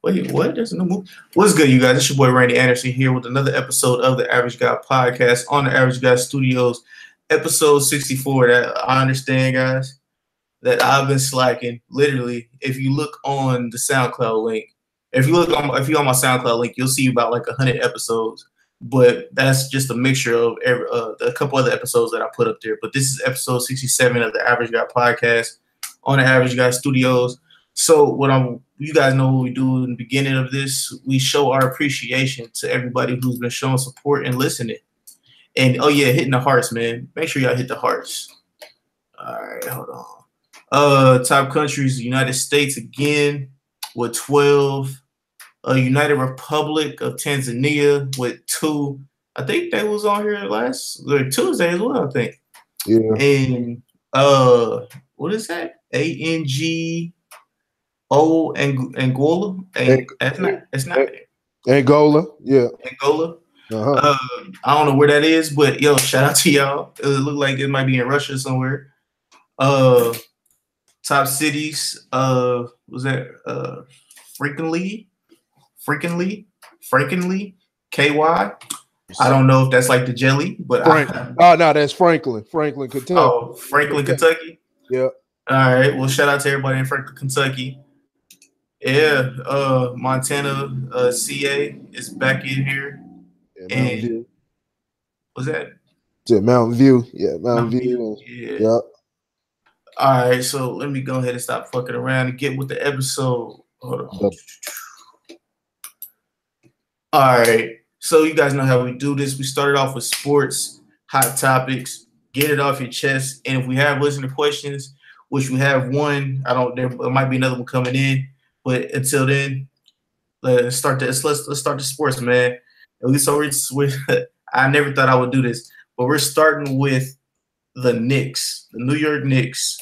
Wait, what? There's no movie. What's good, you guys? It's your boy Randy Anderson here with another episode of the Average Guy Podcast on the Average Guy Studios, episode 64. That I understand, guys, that I've been slacking. Literally, if you look on the SoundCloud link, if you're on my SoundCloud link, you'll see about like 100 episodes. But that's just a mixture of a couple other episodes that I put up there. But this is episode 67 of the Average Guy Podcast on the Average Guy Studios. So you guys know what we do in the beginning of this. We show our appreciation to everybody who's been showing support and listening. And oh yeah, hitting the hearts, man. Make sure y'all hit the hearts. All right, hold on. Top countries: United States again with 12. United Republic of Tanzania with 2. I think they was on here Tuesday as well. I think. Yeah. And what is that? ANGO Angola. It's not Angola. Yeah. Angola. I don't know where that is, but yo, shout out to y'all. It looked like it might be in Russia somewhere. Top cities. Was that Frankenly, KY. I don't know if that's like the jelly, but no, that's Franklin, Kentucky. Oh, Franklin, Kentucky. Yeah. All right. Well, shout out to everybody in Franklin, Kentucky. Yeah. Montana, CA is back in here. Yeah, Mountain View. What's that? Yeah, Mountain View. Yeah, Mountain View. Yeah. All right. So let me go ahead and stop fucking around and get with the episode. Hold on. All right. So you guys know how we do this. We started off with sports, hot topics, get it off your chest. And if we have listener questions, which we have one, there might be another one coming in. But until then, let's start the sports, man. At least I never thought I would do this, but we're starting with the Knicks, the New York Knicks.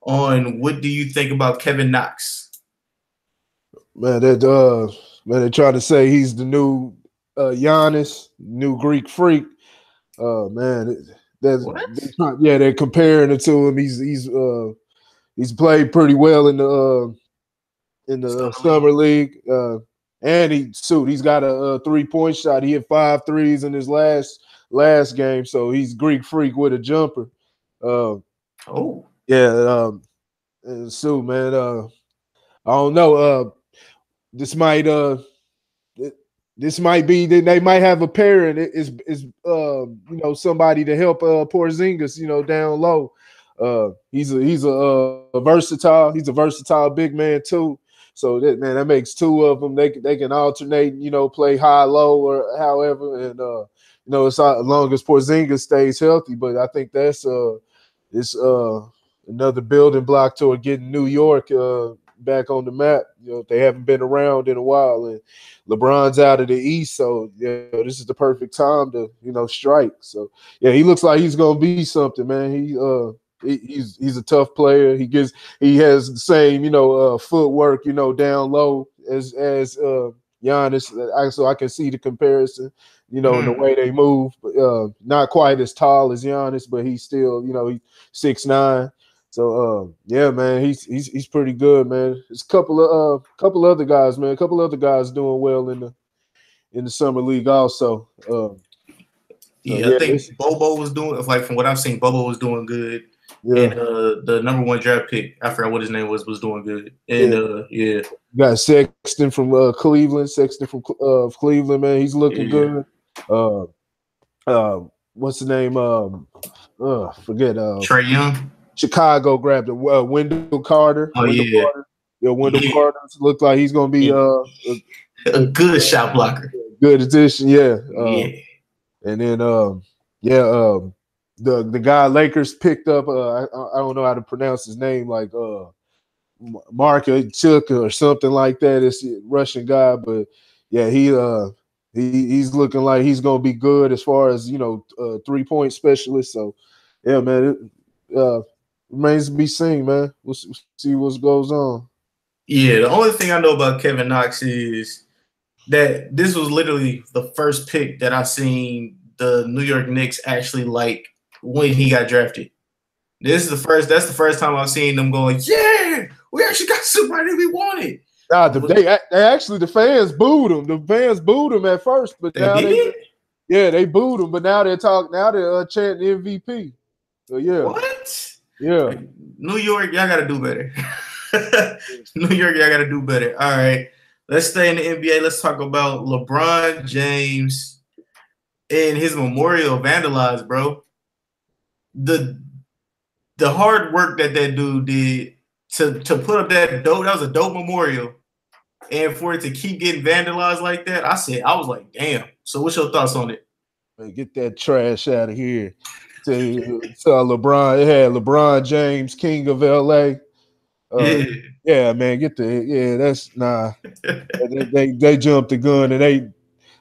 On what do you think about Kevin Knox? Man, they're trying to say he's the new Giannis, new Greek freak. Man, they're comparing it to him. He's played pretty well in the summer league. And he's got a 3-point shot. He hit 5 threes in his last game, so he's Greek freak with a jumper. Yeah. Sue, man. I don't know. This might be that they might have a pair, and it's somebody to help Porzingis, down low. He's a versatile big man too. So that makes 2 of them. They can alternate, play high low or however, and it's as long as Porzingis stays healthy. But I think that's another building block toward getting New York back on the map. They haven't been around in a while, and LeBron's out of the East, so this is the perfect time to strike. So he looks like he's gonna be something, man. He's a tough player. He has the same footwork down low as Giannis. So I can see the comparison, in the way they move. But not quite as tall as Giannis, but he's still he's 6'9". So man, he's pretty good, man. There's a couple other guys, man. A couple other guys doing well in the summer league also. I think Bobo was doing, like from what I've seen, Bobo was doing good. Yeah. And the number 1 draft pick, I forgot what his name was doing good. And You got Sexton from Cleveland. Cleveland, man, he's looking good. What's the name? Forget. Trae Young. Chicago grabbed a Wendell Carter. Carter. Wendell Carter looked like he's going to be a good shot blocker. Good addition, And then the guy Lakers picked up. I don't know how to pronounce his name, like Marka Chuka or something like that. It's a Russian guy, but he's looking like he's going to be good as far as 3-point specialist. So man, it remains to be seen, man. We'll see what goes on. Yeah, the only thing I know about Kevin Knox is that this was literally the first pick that I seen the New York Knicks actually like when he got drafted. That's the first time I've seen them going, yeah, we actually got somebody we wanted. Nah, they actually the fans booed him. The fans booed him at first, but They now did? they booed him. But now they're talking. Now they're chanting MVP. So yeah, What? yeah. New York, y'all gotta do better. New York, y'all gotta do better. All right, let's stay in the NBA. Let's talk about LeBron James and his memorial vandalized, bro. The hard work that dude did to put up that was a dope memorial, and for it to keep getting vandalized like that, I was like, damn. So what's your thoughts on it? Man, get that trash out of here. To LeBron, it had LeBron James, King of LA. Yeah, man, that's nah. They jumped the gun and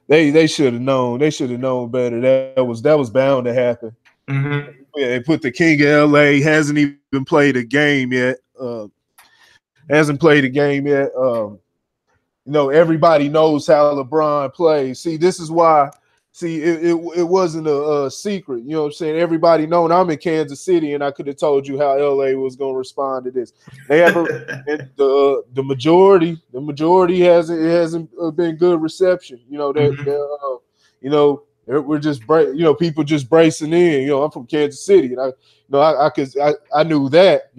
they should have known. They should have known better. That was bound to happen. Mm-hmm. Yeah, they put the King of LA, hasn't even played a game yet. Hasn't played a game yet. Everybody knows how LeBron plays. See, this is why. See, it wasn't a secret. You know what I'm saying? Everybody known. I'm in Kansas City, and I could have told you how LA was going to respond to this. They haven't. the majority hasn't been good reception. We're just people just bracing in. I'm from Kansas City, and I knew that.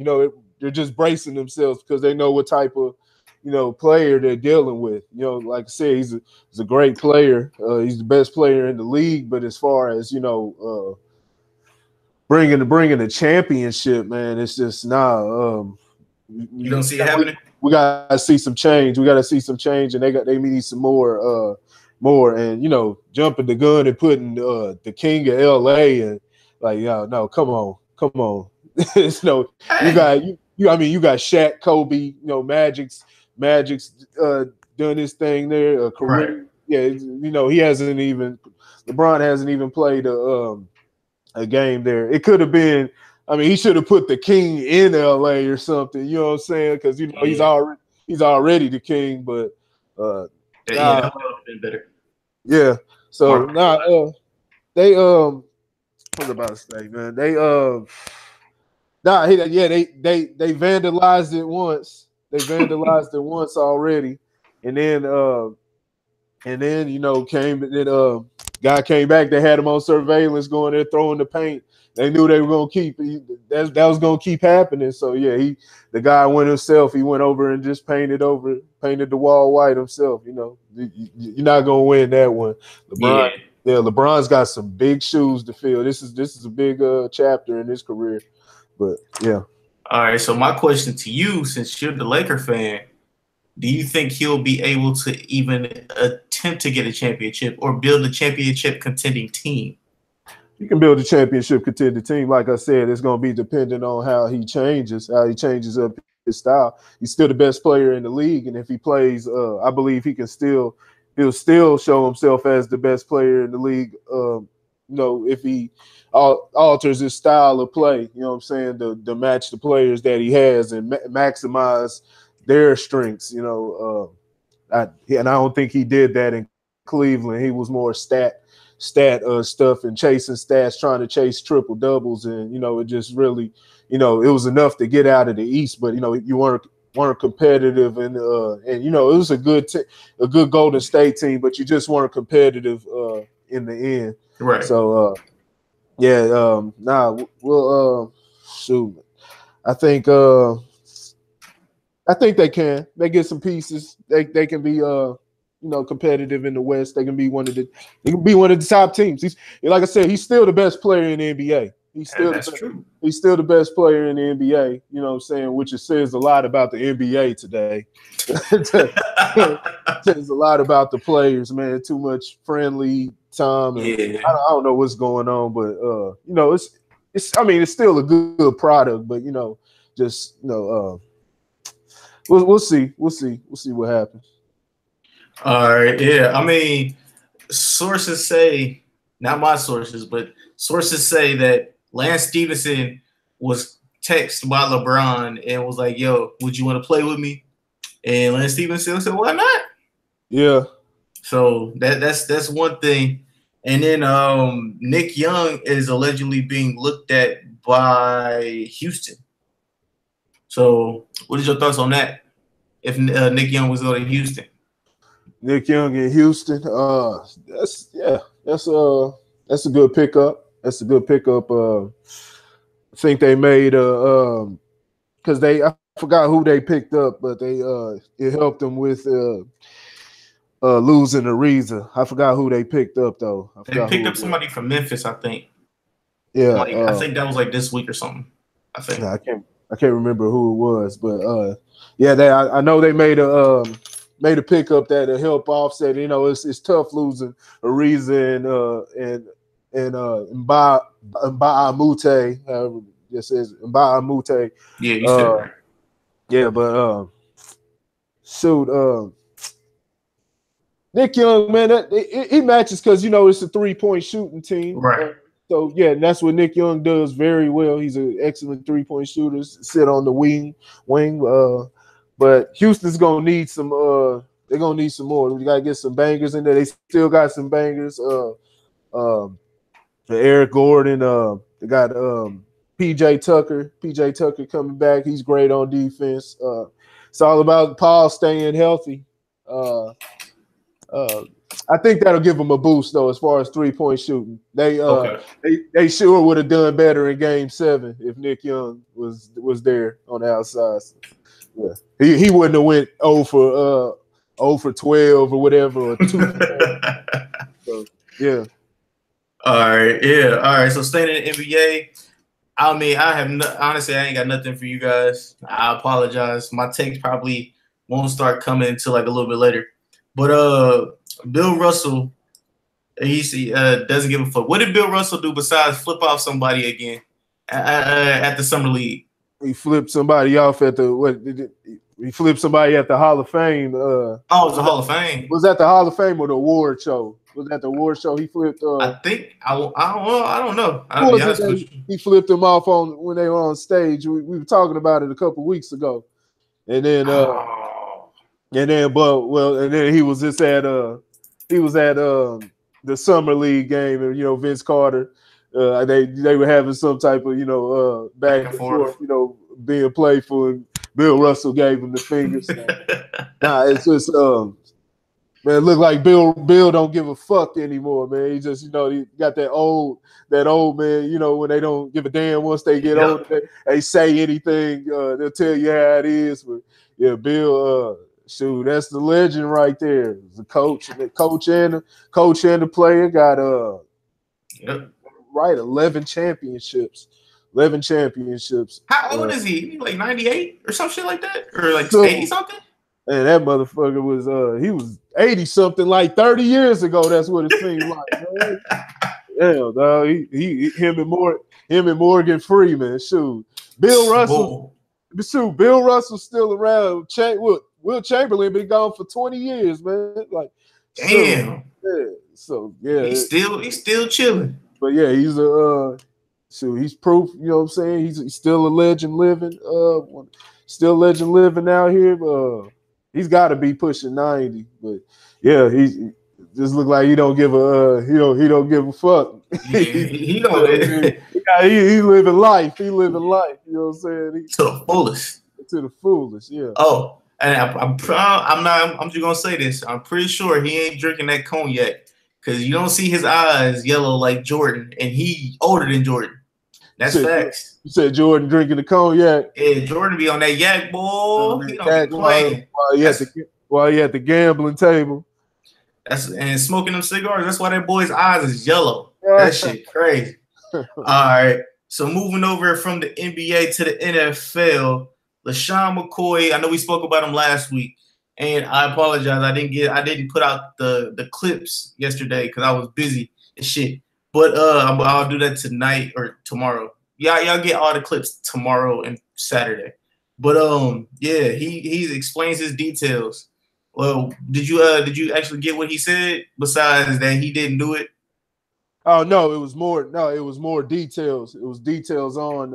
They're just bracing themselves because they know what type of player they're dealing with. Like I said, he's a great player. He's the best player in the league. But as far as bringing a championship, man, it's just you don't see it happening. We gotta see some change. We gotta see some change, and they need some more, and jumping the gun and putting the King of LA and no, come on. You got Shaq, Kobe, Magic's done his thing there, career. Right. Yeah, LeBron hasn't even played a game there. It could have been. He should have put the king in LA or something. You know what I'm saying? Because he's already the king. But that would have been better. Yeah. So they what was I about to say, man? They they vandalized it once. They vandalized it once already, and then guy came back. They had him on surveillance, going there throwing the paint. They knew they were gonna keep that was gonna keep happening. So yeah, the guy went himself. He went over and just painted the wall white himself. You're not gonna win that one. LeBron's got some big shoes to fill. This is a big chapter in his career. But yeah. All right. So my question to you, since you're the Laker fan, do you think he'll be able to even attempt to get a championship or build a championship contending team? You can build a championship contending team. Like I said, it's going to be dependent on how he changes up his style. He's still the best player in the league, and if he plays, I believe he'll still show himself as the best player in the league. If he alters his style of play, you know what I'm saying, to match the players that he has and maximize their strengths. I don't think he did that in Cleveland. He was more stat stuff and chasing stats, trying to chase triple doubles, and it just really, it was enough to get out of the East, but you weren't competitive, and it was a good Golden State team, but you just weren't competitive in the end. Right. So we'll shoot. I think they can. They get some pieces. They can be competitive in the West. They can be one of the top teams. Like I said, he's still the best player in the NBA. He's still the best player in the NBA, you know what I'm saying, which says a lot about the NBA today. Says a lot about the players, man. Too much friendly time. And I don't know what's going on, but it's still a good product, but we'll see. We'll see what happens. All right. Yeah. Sources say, not my sources, but sources say that Lance Stevenson was texted by LeBron and was like, yo, would you want to play with me? And Lance Stevenson said, why not? Yeah. So that's one thing. And then Nick Young is allegedly being looked at by Houston. So what is your thoughts on that? if Nick Young was going to Houston. Nick Young in Houston. That's a good pickup. That's a good pickup. I think they made because I forgot who they picked up, but they it helped them with losing Ariza. I forgot who they picked up though. They picked up somebody from Memphis, I think. Yeah, like, I think that was like this week or something. I think. I can't remember who it was, but yeah, I know they made a pickup that'll help offset. You know, it's tough losing Ariza and Mbamute. However, it says Mbamute. Yeah, you said right. Yeah, but shoot, Nick Young, man, he matches because you know it's a 3-point shooting team, right? So yeah, and that's what Nick Young does very well. He's an excellent 3-point shooter. Sit on the wing. But Houston's gonna need some. They're gonna need some more. We gotta get some bangers in there. They still got some bangers. Eric Gordon. They got PJ Tucker. PJ Tucker coming back. He's great on defense. It's all about Paul staying healthy. I think that'll give them a boost though, as far as 3-point shooting. They sure would have done better in Game 7 if Nick Young was there on the outside. So, yeah, he wouldn't have went 0 for 12 or whatever or 2. So, yeah. All right. So staying in the NBA. I mean, honestly, I ain't got nothing for you guys. I apologize. My takes probably won't start coming until like a little bit later. But Bill Russell, he doesn't give a fuck. What did Bill Russell do besides flip off somebody again at the Summer League? He flipped somebody off at the he flipped somebody at the Hall of Fame. It was the Hall of Fame. Was that the Hall of Fame or the award show? Was that the award show? He flipped. I think I don't know. He flipped them off when they were on stage. We were talking about it a couple weeks ago, and then he was just at the Summer League game, and you know Vince Carter. They were having some type of back and forth, being playful, and Bill Russell gave him the fingers. It's just man, it look like Bill don't give a fuck anymore, man. He just he got that old man, when they don't give a damn once they get older, they say anything, they'll tell you how it is. But yeah, Bill, shoot, that's the legend right there. The coach and the player got 11 championships. 11 championships. How old is he? Like 98 or some shit like that? Or like 80 something? And that motherfucker was he was 80 something like 30 years ago. That's what it seemed like, man. Damn, dog. Him and Morgan Freeman. Shoot. Bill Russell. Shoot, Bill Russell's still around. Will Chamberlain been gone for 20 years, man. Like, damn. So yeah. He's still chilling. But yeah, he's he's proof, you know what I'm saying? He's still a legend living. Still a legend living out here. He's got to be pushing 90. But yeah, he just look like he don't give a he don't give a fuck. Yeah, he don't. He living life. He living life. You know what I'm saying? To the fullest. To the fullest. Yeah. Oh, and I'm just gonna say this. I'm pretty sure he ain't drinking that cognac because you don't see his eyes yellow like Jordan, and he older than Jordan. That's facts. You said Jordan drinking the cognac. Yeah, Jordan be on that yak, boy. He don't be playing. While he at the gambling table. And smoking them cigars. That's why that boy's eyes is yellow. That shit crazy. All right. So moving over from the NBA to the NFL, LaShawn McCoy. I know we spoke about him last week, and I apologize. I didn't put out the clips yesterday because I was busy and shit. But I'll do that tonight or tomorrow. Yeah, y'all get all the clips tomorrow and Saturday. But yeah, he explains his details. Well, did you actually get what he said besides that he didn't do it? Oh no, it was more. No, it was more details. It was details on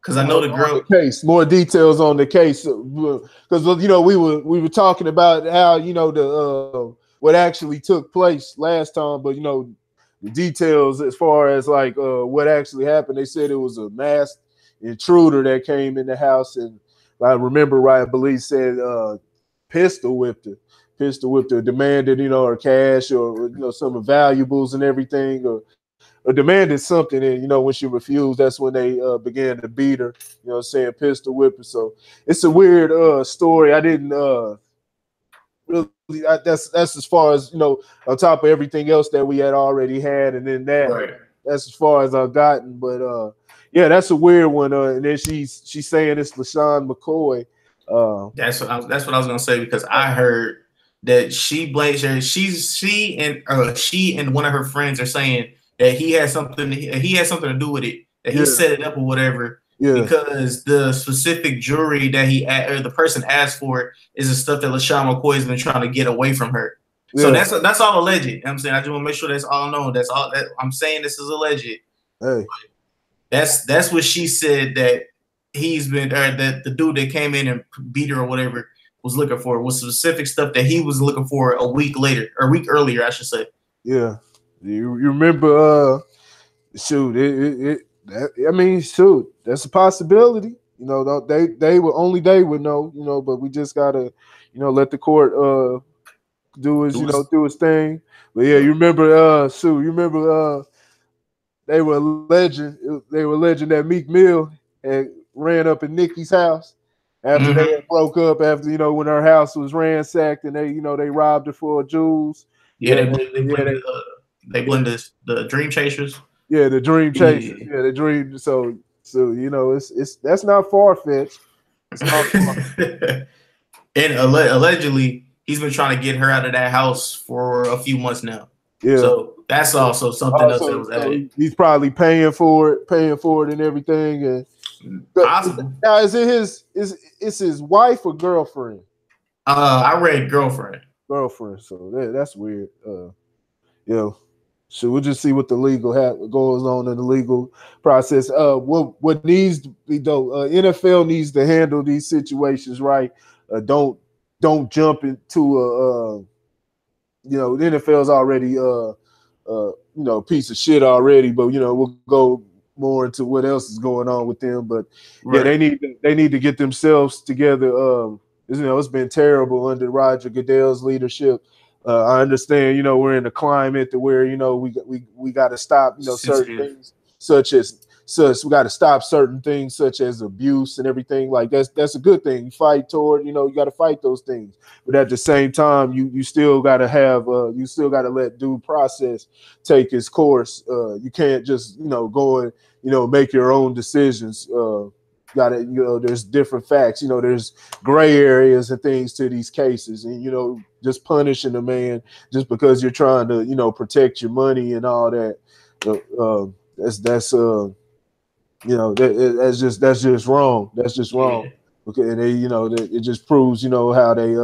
because I know the girl case. More details on the case because we were talking about how the what actually took place last time, but the details as far as what actually happened. They said it was a masked intruder that came in the house and I remember right, I believe said pistol whipped her, demanded, her cash or, some valuables and everything, or demanded something. And, when she refused, that's when they began to beat her, saying pistol whip her. So it's a weird story. I didn't really, that's as far as, on top of everything else that we had already had. And then that's as far as I've gotten. But yeah, that's a weird one. And then she's saying it's LaShawn McCoy. That's what I was gonna say, because I heard that she blames her. She and one of her friends are saying that he had something to do with it. That he set it up or whatever. Yeah. Because the specific jewelry that the person asked for is the stuff that LaShawn McCoy has been trying to get away from her. So that's all alleged. You know what I'm saying, I just want to make sure that's all known. That's all that I'm saying. This is alleged. Hey. That's what she said, that he's been, or that the dude that came in and beat her or whatever was looking for, was specific stuff that he was looking for a week earlier, I should say. Yeah, you remember? Shoot, I mean, shoot, that's a possibility. They would know. But we just gotta, let the court do his thing. But yeah, you remember? They were alleging that Meek Mill had ran up in Nicki's house after they had broke up, after when her house was ransacked, and they robbed her for jewels. They blended the Dream Chasers. Yeah, the Dream Chasers. Yeah, the Dream. So it's that's not far fetched. It's not far. And allegedly, he's been trying to get her out of that house for a few months now. Yeah. So that's also something else that was added. He's probably paying for it and everything. And possible. Now, is it his wife or girlfriend? I read girlfriend. Girlfriend. So that's weird. So we'll just see what the legal goes on in the legal process. What needs to be done? NFL needs to handle these situations right. Don't jump into the NFL's already piece of shit already, but we'll go more into what else is going on with them. But yeah, they need to get themselves together. It's been terrible under Roger Goodell's leadership. I understand, we're in a climate to where, we got to stop, certain things we got to stop certain things such as abuse and everything. Like that's a good thing. You fight toward, you got to fight those things. But at the same time, you still got to have, you still got to let due process take its course. You can't just, go and, make your own decisions. There's different facts, there's gray areas and things to these cases, and just punishing a man just because you're trying to protect your money and all that, that's just wrong. That's just wrong. Yeah. Okay, and it just proves how they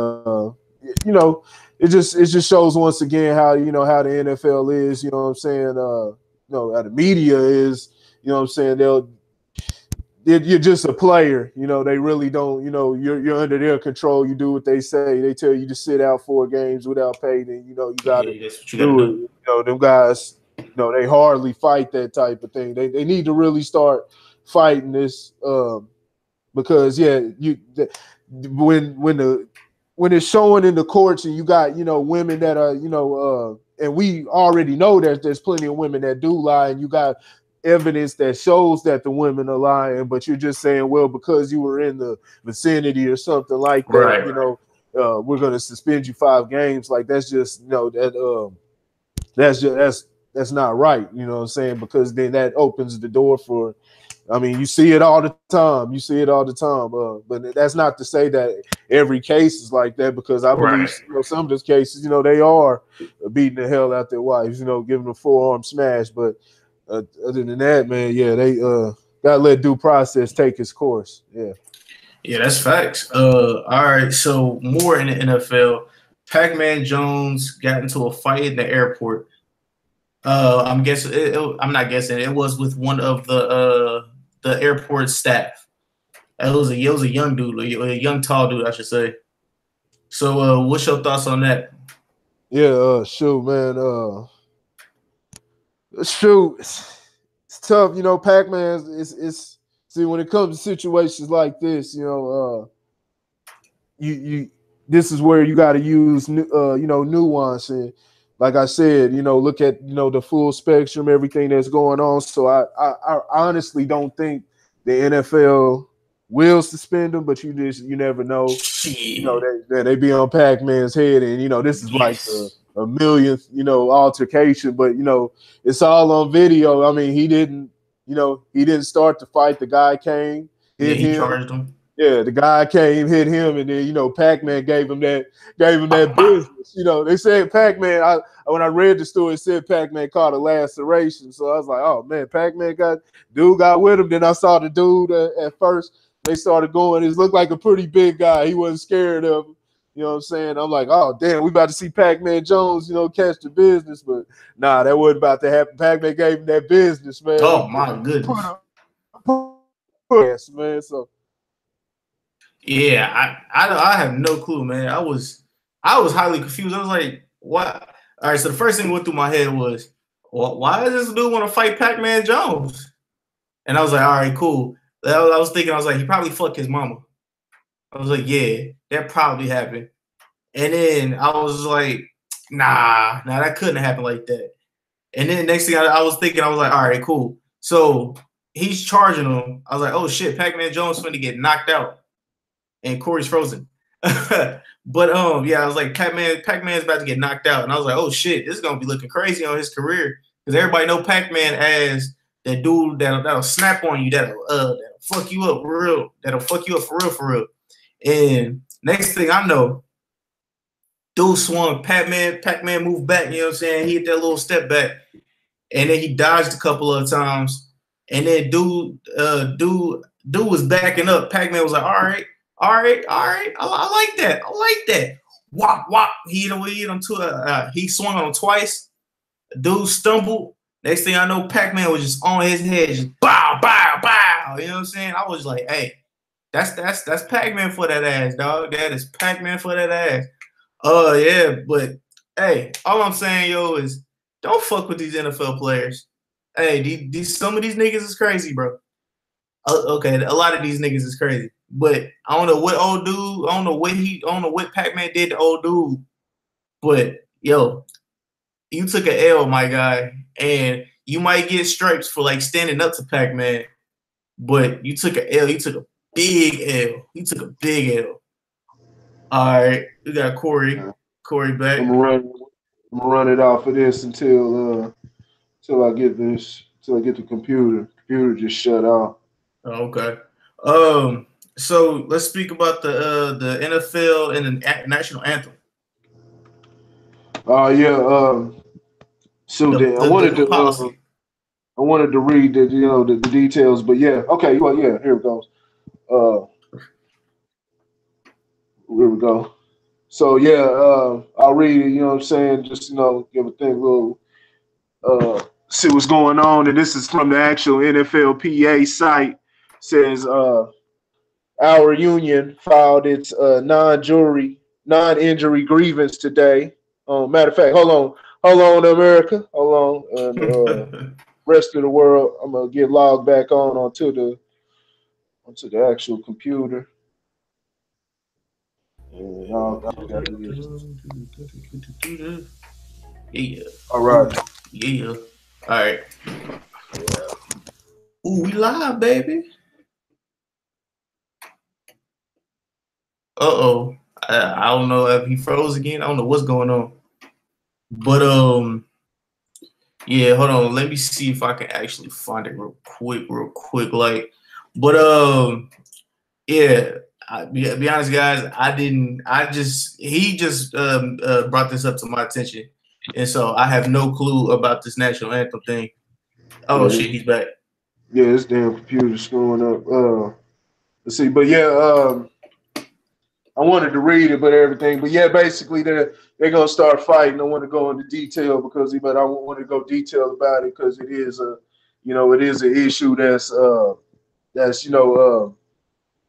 it just shows once again how how the NFL is, what I'm saying, how the media is, what I'm saying, you're just a player, they really don't, you're under their control. You do what they say. They tell you to sit out 4 games without pay, then you gotta do it. Them guys, they hardly fight that type of thing. They need to really start fighting this, because when it's showing in the courts and you got women that are and we already know that there's plenty of women that do lie, and you got evidence that shows that the women are lying, but you're just saying, well, because you were in the vicinity or something like that, right. We're going to suspend you 5 games. Like that's just that's not right. You know what I'm saying? Because then that opens the door for, you see it all the time. But that's not to say that every case is like that, because I believe some of those cases, they are beating the hell out their wives, giving a forearm smash. But other than that, man, they gotta let due process take its course. Yeah, that's facts. All right, so more in the NFL. Pac-Man Jones got into a fight in the airport. I'm guessing. I'm not guessing. It was with one of the airport staff. It was a young dude, a young tall dude, I should say. So, what's your thoughts on that? Yeah, shoot, man. Shoot, it's tough. Pac-Man, it's see, when it comes to situations like this, you this is where you got to use nuance, and like I said, look at the full spectrum, everything that's going on. So I honestly don't think the NFL will suspend them, but you never know. Shit. They be on Pac-Man's head, and this is like Yes. a millionth altercation, but it's all on video. I mean, he didn't start the fight. The guy came, Yeah, hit he him. charged him. Yeah, the guy came, hit him, and then Pac-Man gave him that Bah. business. They said Pac-Man. When I read the story, it said Pac-Man caught a laceration. So I was like, oh man, Pac-Man got with him. Then I saw the dude at first. They started going. It looked like a pretty big guy. He wasn't scared of him. You know what I'm saying? I'm like, oh damn, we about to see Pac-Man Jones, catch the business, but nah, that wasn't about to happen. Pac-Man gave him that business, man. Oh my goodness. Yes, man. So. Yeah, I have no clue, man. I was highly confused. I was like, what? All right, so the first thing that went through my head was, well, why does this dude want to fight Pac-Man Jones? And I was like, all right, cool. I was thinking, I was like, he probably fucked his mama. I was like, yeah, that probably happened. And then I was like, nah, that couldn't happen like that. And then next thing I was thinking, I was like, all right, cool. So he's charging him. I was like, oh shit, Pac-Man Jones finna get knocked out. And Corey's frozen. But yeah, I was like, Pac-Man's about to get knocked out. And I was like, oh shit, this is gonna be looking crazy on his career. Because everybody know Pac-Man as that dude that'll snap on you, that'll fuck you up real, that'll fuck you up for real. And next thing I know, dude swung Pac-Man moved back, you know what I'm saying? He hit that little step back. And then he dodged a couple of times. And then dude was backing up. Pac-Man was like, all right. I like that. Wop. He hit him he swung on him twice. Dude stumbled. Next thing I know, Pac-Man was just on his head, just bow. You know what I'm saying? I was like, hey, that's Pac-Man for that ass, dog. That is Pac-Man for that ass. Yeah, but hey, all I'm saying, yo, is don't fuck with these NFL players. Hey, some of these niggas is crazy, bro. Okay, a lot of these niggas is crazy. But I don't know what old dude, I don't know what Pac-Man did to old dude. But yo, you took an L, my guy, and you might get stripes for like standing up to Pac-Man, but you took an L. You took a big L. You took a big L. All right, we got Corey. Corey back. I'm gonna run it off of this until I get the computer. Computer just shut off. Okay. So let's speak about the NFL and the national anthem. Yeah. So I wanted to read the details, but yeah. Okay. Well, yeah. Here it goes. Here we go. So yeah, I'll read it. You know what I'm saying? Just give a thing, little see what's going on. And this is from the actual NFLPA site. It says our union filed its non-injury grievance today. Matter of fact, hold on, America, hold on, and rest of the world. I'm gonna get logged back onto the actual computer. Yeah. All right. Yeah. All right. Ooh, we live, baby. Uh-oh. I don't know if he froze again. I don't know what's going on. But yeah, hold on. Let me see if I can actually find it real quick. Like, but yeah. Be honest, guys. He just brought this up to my attention, and so I have no clue about this national anthem thing. Oh shit, he's back. Yeah, this damn computer's screwing up. Let's see, but yeah, I wanted to read it, but everything. But yeah, basically they're gonna start fighting. I want to go into detail but I want to go detail about it because it is an issue that's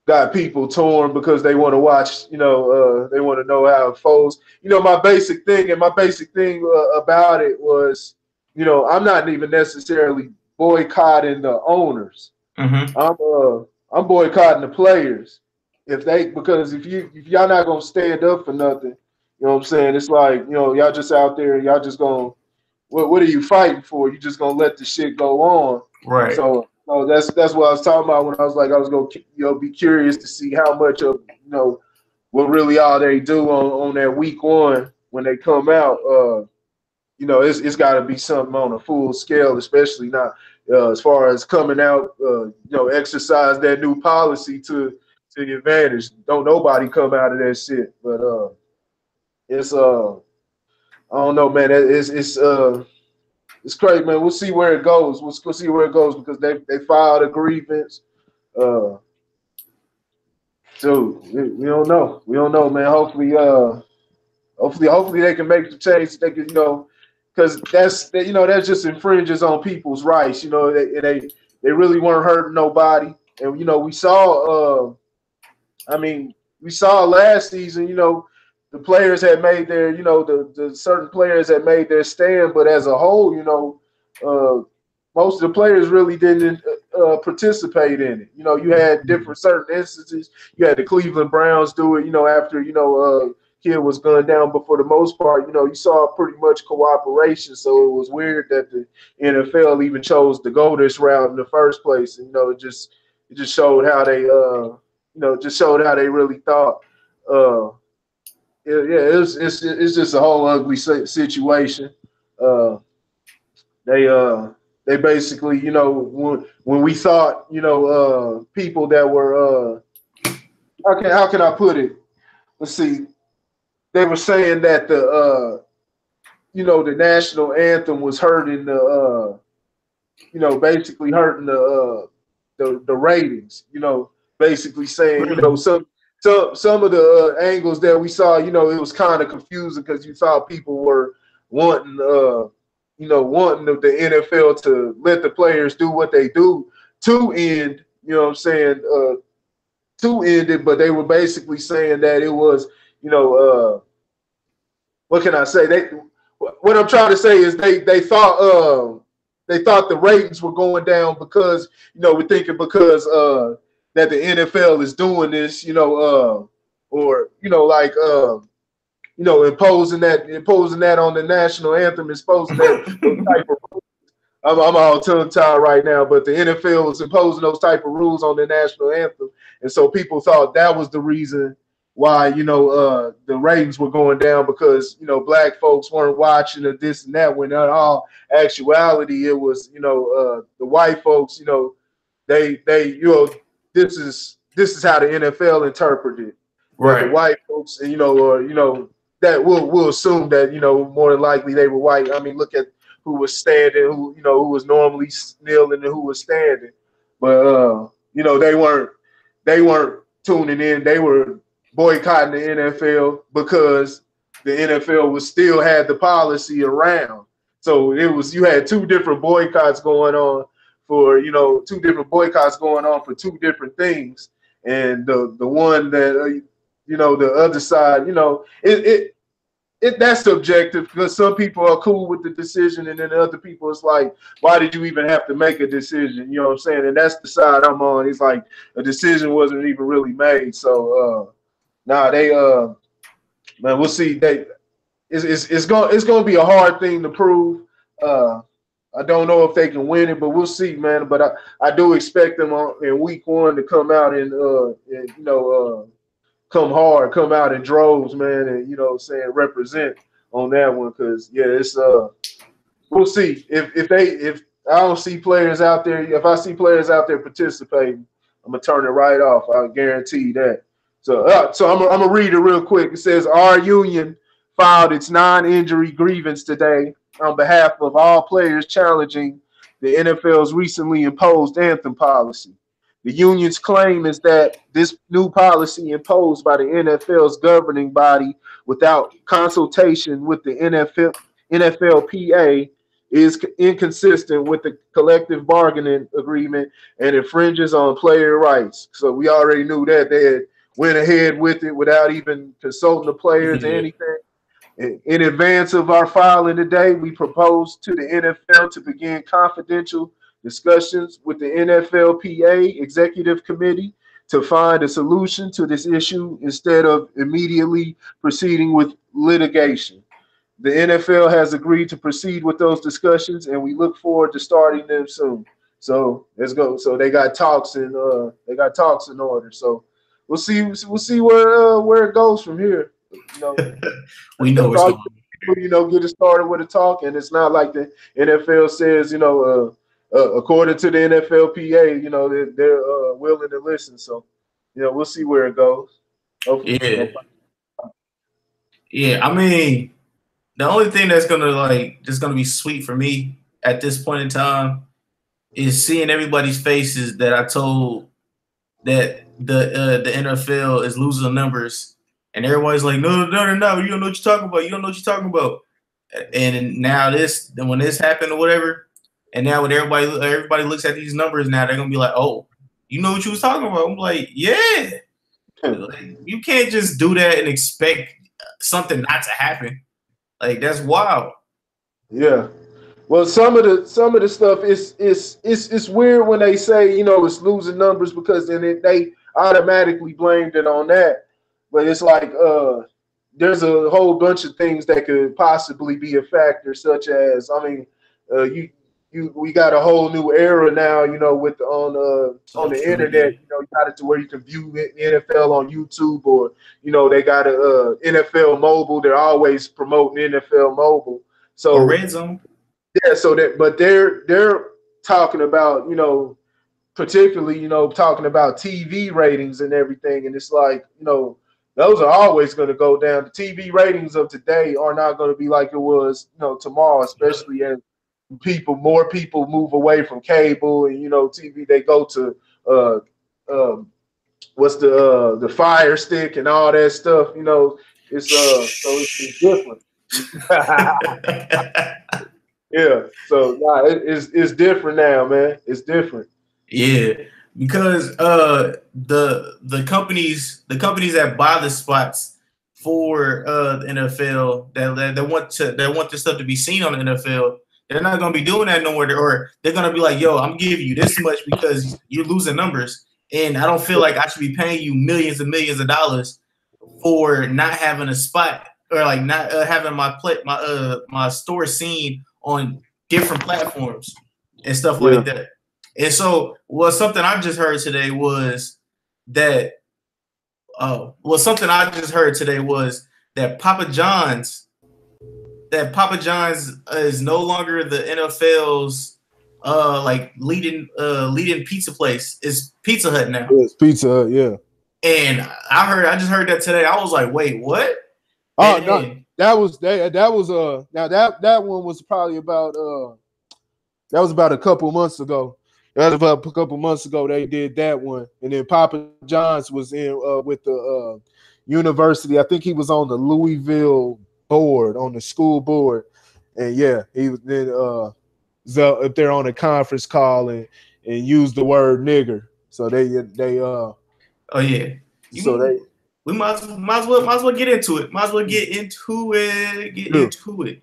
got people torn because they want to watch. They want to know how it folds. My basic thing about it was, I'm not even necessarily boycotting the owners. Mm-hmm. I'm boycotting the players because if y'all not gonna stand up for nothing, you know what I'm saying? It's like, y'all just out there, y'all just gonna what are you fighting for? You just gonna let the shit go on. Right. So that's what I was talking about when I was like I was gonna be curious to see how much of what really all they do on that week one when they come out. It's got to be something on a full scale, especially not as far as coming out. Exercise that new policy to the advantage. Don't nobody come out of that shit. But it's I don't know, man. It's crazy, man. We'll see where it goes. We'll see where it goes because they filed a grievance. Uh, so we don't know. We don't know, man. Hopefully they can make the change. They can, because that just infringes on people's rights. They really weren't hurting nobody, and we saw. We saw last season. The players had made their, the certain players had made their stand, but as a whole, most of the players really didn't participate in it. You had different certain instances. You had the Cleveland Browns do it, after kid was gunned down, but for the most part, you saw pretty much cooperation. So it was weird that the NFL even chose to go this route in the first place. And it just showed how they just showed how they really thought. It's just a whole ugly situation. Uh, they basically, when we thought, people that were how can I put it? Let's see. They were saying that the national anthem was hurting basically hurting the ratings. Basically saying, some of the angles that we saw, it was kind of confusing because you thought people were wanting, wanting the NFL to let the players do what they do to end, to end it, but they were basically saying that it was, what can I say? What I'm trying to say is they thought the ratings were going down because we're thinking because that the NFL is doing this, or imposing that on the national anthem, imposing that those type of. I'm all tongue tied right now, but the NFL is imposing those type of rules on the national anthem, and so people thought that was the reason why the ratings were going down because black folks weren't watching or this and that. When in all actuality, it was the white folks. They this is how the NFL interpreted it. That the Right. white folks, or that we'll assume that more than likely they were white. I mean, look at who was standing, who was normally kneeling, and who was standing. But they weren't tuning in. They were boycotting the NFL because the NFL was still had the policy around. So you had two different boycotts going on for two different things, and the one that the other side, that's subjective because some people are cool with the decision, and then other people it's like, why did you even have to make a decision? You know what I'm saying? And that's the side I'm on. It's like a decision wasn't even really made. So they man, we'll see. It's gonna be a hard thing to prove. I don't know if they can win it, but we'll see, man. But I do expect them in week one to come out and come hard, come out in droves, man, and represent on that one because it's we'll see if I don't see players out there. If I see players out there participating, I'm gonna turn it right off. I guarantee that. So I'm gonna read it real quick. It says our union filed its non-injury grievance today on behalf of all players challenging the NFL's recently imposed anthem policy. The union's claim is that this new policy imposed by the NFL's governing body without consultation with the NFLPA is inconsistent with the collective bargaining agreement and infringes on player rights. So we already knew that they had went ahead with it without even consulting the players or anything. In advance of our filing today, we proposed to the NFL to begin confidential discussions with the NFLPA Executive Committee to find a solution to this issue instead of immediately proceeding with litigation. The NFL has agreed to proceed with those discussions, and we look forward to starting them soon. So let's go. So they got talks in order. So we'll see where it goes from here. You know, we know it's going. Get it started with a talk, and it's not like the NFL says, according to the NFLPA, they're willing to listen. So, we'll see where it goes. Hopefully, yeah. I mean, the only thing that's gonna be sweet for me at this point in time is seeing everybody's faces that I told that the NFL is losing numbers, and everybody's like, no, you don't know what you're talking about. You don't know what you're talking about. And now when this happened or whatever, and now when everybody looks at these numbers now, they're gonna be like, oh, you know what you was talking about? I'm like, yeah. Like, you can't just do that and expect something not to happen. Like, that's wild. Yeah. Well, some of the stuff is weird when they say, it's losing numbers, because then they automatically blamed it on that. But it's like there's a whole bunch of things that could possibly be a factor, such as, we got a whole new era now, with on the internet. You got it to where you can view NFL on YouTube, or they got a NFL mobile. They're always promoting NFL mobile. So or Red Zone. Yeah, but they're talking about, particularly, talking about TV ratings and everything, and it's like, those are always going to go down. The TV ratings of today are not going to be like it was, tomorrow, especially as more people move away from cable and TV. They go to what's the Fire Stick and all that stuff. It's so it's different. Yeah, so it's different now, man. It's different. Yeah, because the companies that buy the spots for the NFL that want this stuff to be seen on the NFL, they're not gonna be doing that no more. Or they're gonna be like, yo, I'm giving you this much because you're losing numbers, and I don't feel like I should be paying you millions and millions of dollars for not having a spot, or like not having my store seen on different platforms and stuff like that. And so, something I just heard today was that Papa John's is no longer the NFL's leading pizza place. It's Pizza Hut now. It's Pizza Hut, yeah. And I just heard that today. I was like, wait, what? Oh, no, that was now that one was probably about that was about a couple months ago. That was about a couple months ago they did that one, and then Papa John's was in with the university. I think he was on the Louisville board, on the school board, and yeah, he was then if they're on a conference call and used the word nigger, so they oh yeah, we might as well get into it. Might as well get into it.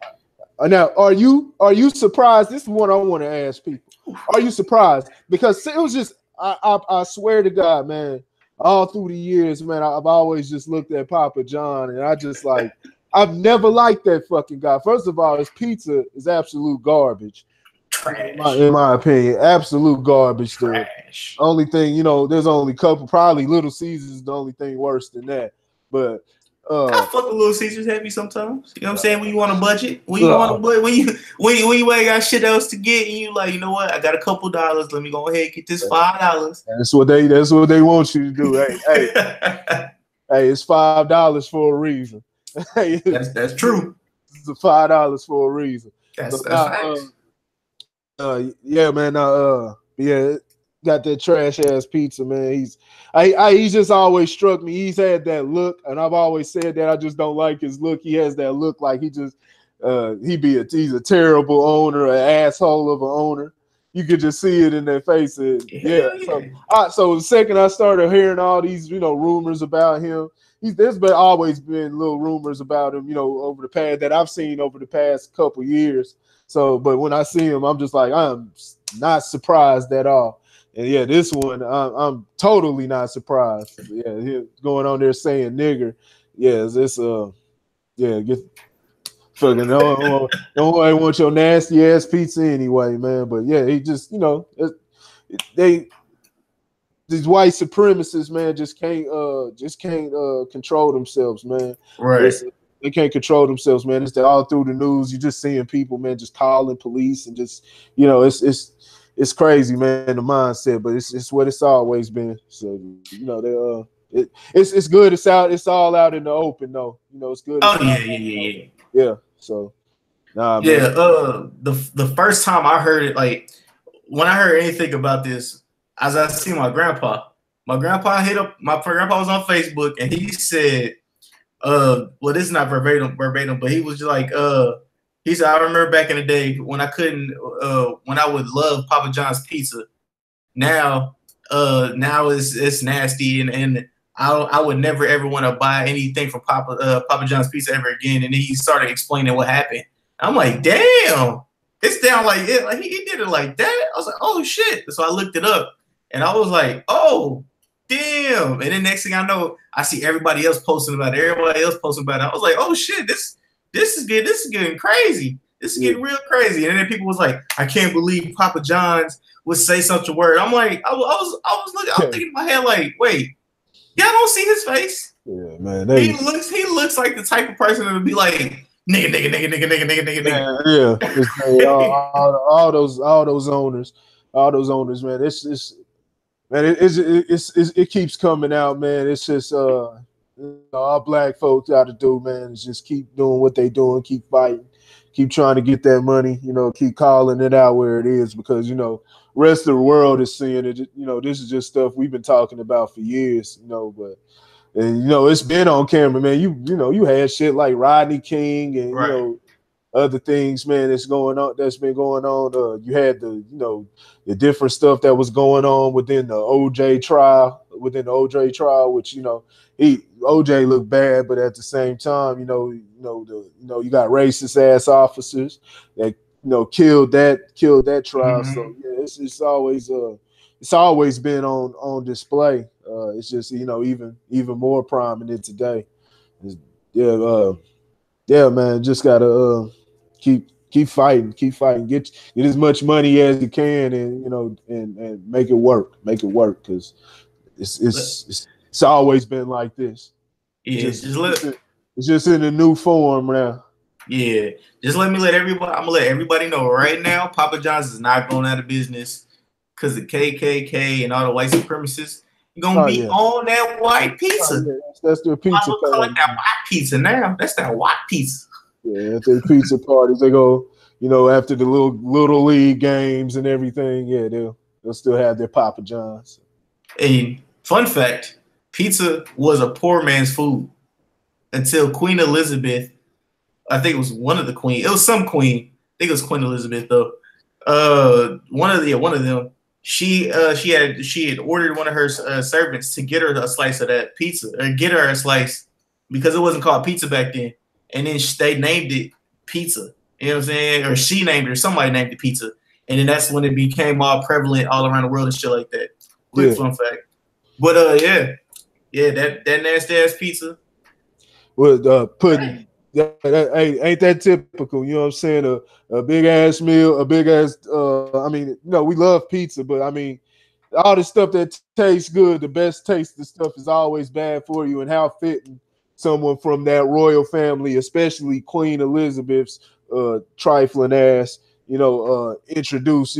Now, are you surprised? This is what I want to ask people. Are you surprised? Because it was just, I swear to God, man, all through the years, man, I've always just looked at Papa John, and I just like, I've never liked that fucking guy. First of all, his pizza is absolute garbage. Trash. In my opinion, absolute garbage. Trash. Only thing, there's only a couple, probably Little Caesars is the only thing worse than that. But I fuck with Little Caesars heavy sometimes. You know what I'm saying? When you want a budget, when you ain't got shit else to get, and you like, you know what? I got a couple dollars. Let me go ahead and get this $5. That's what they want you to do. Hey, it's $5 for a reason. That's true. It's $5 for a reason. That's facts. Yeah, man. Yeah, got that trash ass pizza, man. He's just always struck me. He's had that look, and I've always said that I just don't like his look. He has that look like he's a terrible owner, an asshole of an owner. You could just see it in their faces. Yeah. So the second I started hearing all these, rumors about him, there's always been little rumors about him, over the past that I've seen over the past couple years. So, but when I see him, I'm just like, I'm not surprised at all. And yeah, this one I'm totally not surprised. Yeah, he going on there saying nigger. Yeah, this get fucking don't want your nasty ass pizza anyway, man. But yeah, he just they these white supremacists, man, just can't control themselves, man. Right. They can't control themselves, man. It's all through the news. You're just seeing people, man, just calling police and just, it's crazy, man, the mindset. But it's what it's always been. So it's good. It's all out in the open, though. It's good. Oh yeah. Yeah. So nah, man. Yeah. The first time I heard it, like when I heard anything about this, as I see my grandpa was on Facebook and he said, well, this is not verbatim, but he was just like, he said, I remember back in the day when I would love Papa John's pizza. Now it's nasty and I would never ever want to buy anything from Papa John's pizza ever again. And then he started explaining what happened. I'm like, damn, it's down like it. Like he did it like that. I was like, oh shit. So I looked it up and I was like, oh damn. And then next thing I know, I see everybody else posting about it. I was like, oh shit, this is good. This is getting crazy. This is getting real crazy. And then people was like, I can't believe Papa John's would say such a word. I'm like, I was thinking in my head like, wait, y'all don't see his face? Yeah, man. He looks like the type of person that would be like, nigga. Yeah. all those owners, man. It keeps coming out, man. It's just all black folks got to do, man, is just keep doing what they doing, keep fighting, keep trying to get that money, keep calling it out where it is, because rest of the world is seeing it. This is just stuff we've been talking about for years, but it's been on camera, man. You had shit like Rodney King and right. Other things, man, that's been going on. You had the different stuff that was going on within the OJ trial, which OJ looked bad, but at the same time, you got racist ass officers that killed that trial. Mm-hmm. So yeah, it's always been on display. It's just even more prominent today. Yeah, man, just gotta keep fighting, get as much money as you can, and and make it work, because it's always been like this. Yeah, it's just in a new form now. Yeah, just I'm gonna let everybody know right now, Papa John's is not going out of business because the KKK and all the white supremacists gonna be on that white pizza. That's their pizza party. Call it that white pizza now. That's that white pizza. Yeah, at their pizza parties, they go, after the little league games and everything. Yeah, they'll still have their Papa John's. A fun fact: pizza was a poor man's food until Queen Elizabeth. I think it was one of the queen. It was some queen. I think it was Queen Elizabeth though. One of them. She had ordered one of her servants to get her a slice of that pizza, or get her a slice, because it wasn't called pizza back then. And then they named it pizza. You know what I'm saying? Or she named it, or somebody named it pizza. And then that's when it became all prevalent all around the world and shit like that. Quick fun fact. But that nasty ass pizza. Well, pudding. Ain't that typical? You know what I'm saying? A big ass meal, a big ass. We love pizza, but I mean, all the stuff that tastes good, the best tasting stuff is always bad for you. And how fitting someone from that royal family, especially Queen Elizabeth's trifling ass, introduce,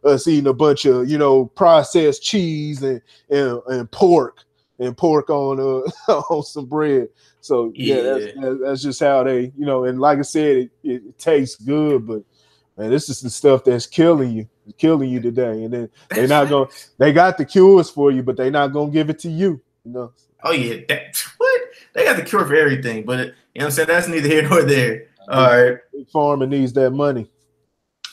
us eating a bunch of, processed cheese and pork on on some bread. So that's just how they, and like I said, it tastes good, but man, this is the stuff that's killing you today. And then they got the cures for you, but they're not gonna give it to you. Oh yeah, they got the cure for everything, but you know what I'm saying, that's neither here nor there. All right, big pharma needs that money.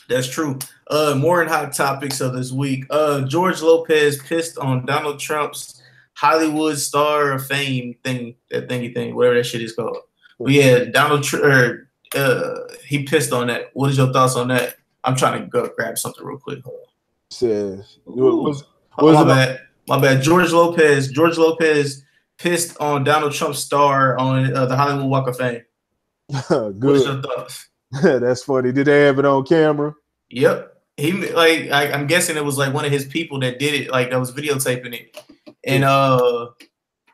That's true. More in hot topics of this week. George Lopez pissed on Donald Trump's Hollywood Star of Fame thing, whatever that shit is called. But yeah, he pissed on that. What is your thoughts on that? I'm trying to go grab something real quick. Hold on. Says Ooh. Oh, was my it on? bad. My bad. George Lopez pissed on Donald Trump's star on the Hollywood Walk of Fame. What's Good. your thoughts? That's funny. Did they have it on camera? Yep. He I'm guessing it was like one of his people that did it, like that was videotaping it, and Yeah.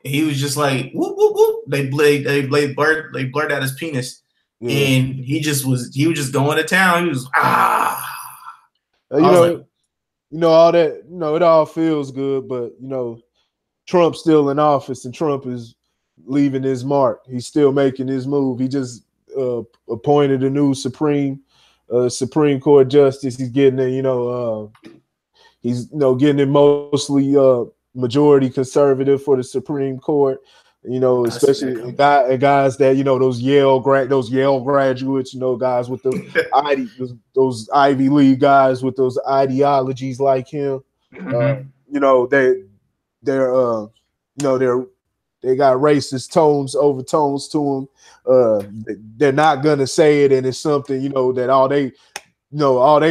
he was just like whoop whoop whoop. They blurred out his penis, Yeah. and he was just going to town. He was You I was like, know all that. It all feels good, but Trump's still in office, and Trump is leaving his mark. He's still making his move. He just appointed a new Supreme Court justice. He's getting it. He's getting it mostly majority conservative for the Supreme Court. I see that Especially coming. guys that those Yale graduates. Guys with those Ivy League guys with those ideologies like him. Mm-hmm. They got racist overtones to them. They're not gonna say it, and it's something that all they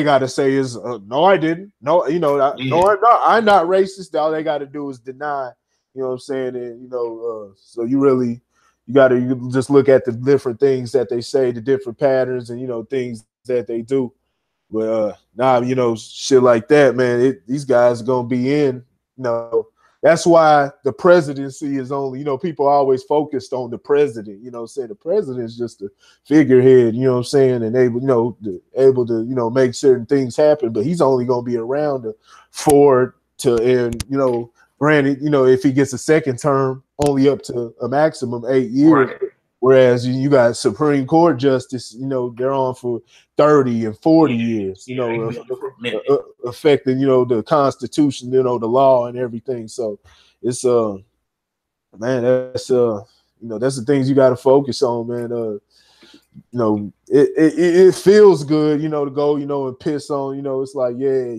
got to say is no, I didn't. No, Yeah. no, I'm not. I'm not racist. All they got to do is deny. You know what I'm saying? And so you got to just look at the different things that they say, the different patterns, and things that they do. But now, shit like that, man. These guys are gonna be in. That's why the presidency is only. People are always focused on the president. Saying the president is just a figurehead. You know what I'm saying, and able to make certain things happen. But he's only gonna be around and granted, if he gets a second term, only up to a maximum 8 years. Right. Whereas you got Supreme Court justice, they're on for 30 and 40 years, Yeah, they can be on for a minute. affecting, the Constitution, the law and everything. So it's man, that's that's the things you got to focus on, man. It feels good, to go, and piss on, it's like, yeah,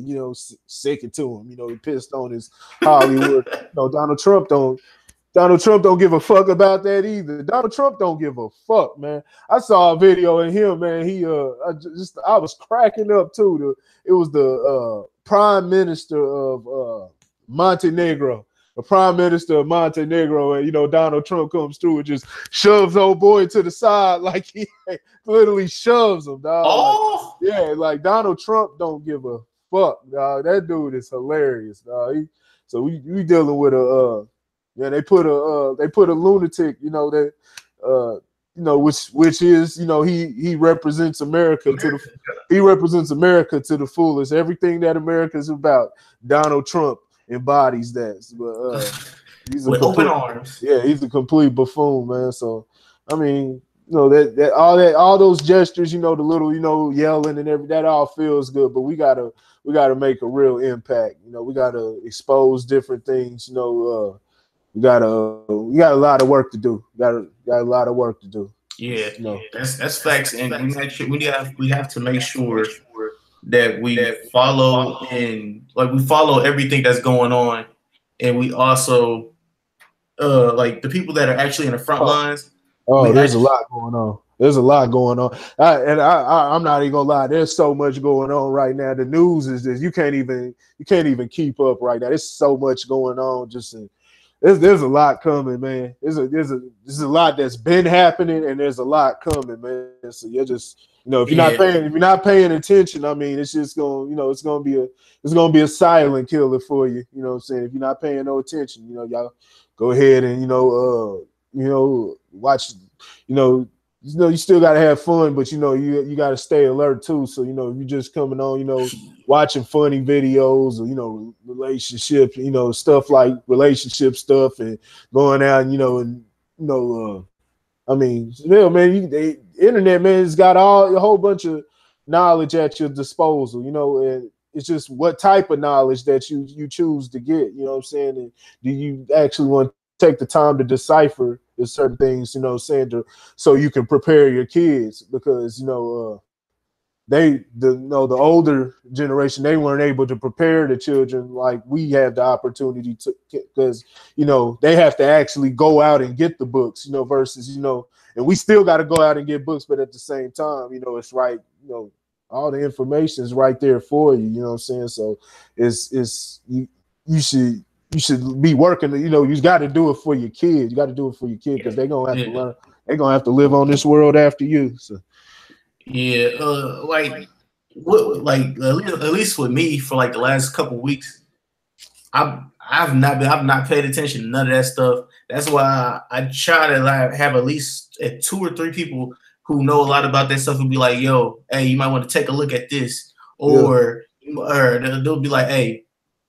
sick it to him, he pissed on his Hollywood. Donald Trump don't give a fuck about that either. Donald Trump don't give a fuck, man. I saw a video of him, man. I was cracking up too. It was the Prime Minister of Montenegro. The Prime Minister of Montenegro, and Donald Trump comes through and just shoves old boy to the side, like he literally shoves him, dog. Oh, Like Donald Trump don't give a fuck, dog. That dude is hilarious, dog. So we dealing with a they put a lunatic, which is, he represents America to the fullest. Everything that America is about, Donald Trump embodies that. But he's with open arms. yeah, he's a complete buffoon, man. So I mean, that all those gestures, the little, yelling and everything, that all feels good, but we gotta make a real impact. We gotta expose different things. We got a lot of work to do. Got a lot of work to do. Yeah, that's facts, and we have to make sure that we follow we follow everything that's going on, and we also like the people that are actually in the front lines. There's a lot going on. There's a lot going on. I'm not even gonna lie. There's so much going on right now. The news is this. You can't even keep up right now. There's so much going on. There's a lot coming, man. There's a lot that's been happening, and there's a lot coming, man. So you're just, if you're not paying attention, I mean, it's just it's gonna be a silent killer for you. You know what I'm saying? If you're not paying no attention, y'all go ahead and watch. You still gotta have fun, but you gotta stay alert too. So if you're just coming on, watching funny videos or relationship, stuff like relationship stuff, and going out, I mean, man, the internet, man, has got a whole bunch of knowledge at your disposal, and it's just what type of knowledge that you choose to get. You know what I'm saying? And do you actually want to take the time to decipher certain things, so you can prepare your kids, because the older generation, they weren't able to prepare the children like we have the opportunity to, because they have to actually go out and get the books, versus and we still got to go out and get books, but at the same time, it's right, all the information is right there for you. You know what I'm saying? So it's you should be working. You know, you got to do it for your kid. You got to do it for your kid because they're gonna have to learn. They're gonna have to live on this world after you. So yeah, like what, like at least with me for like the last couple weeks, I've not paid attention to none of that stuff. That's why I try to like have at least two or three people who know a lot about that stuff and be like, yo, hey, you might want to take a look at this, or they'll be like, hey,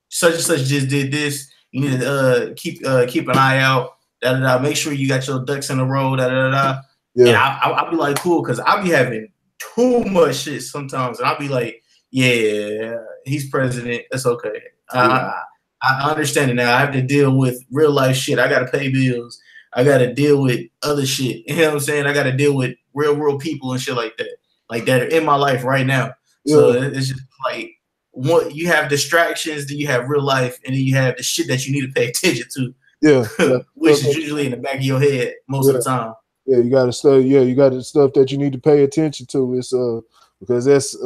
such and such just did this. You need to keep an eye out. Da, da, da. Make sure you got your ducks in a row. Da, da, da, da. Yeah. And I'll be like, cool, because I'll be having too much shit sometimes, and I'll be like, yeah, he's president. That's okay. I understand it now. I have to deal with real life shit. I got to pay bills. I got to deal with other shit. You know what I'm saying? I got to deal with real world people and shit like that are in my life right now. So it's just like, what you have distractions, then you have real life, and then you have the shit that you need to pay attention to. Which is usually in the back of your head most of the time. Yeah, you got to stuff. Yeah, you got the stuff that you need to pay attention to. It's because that's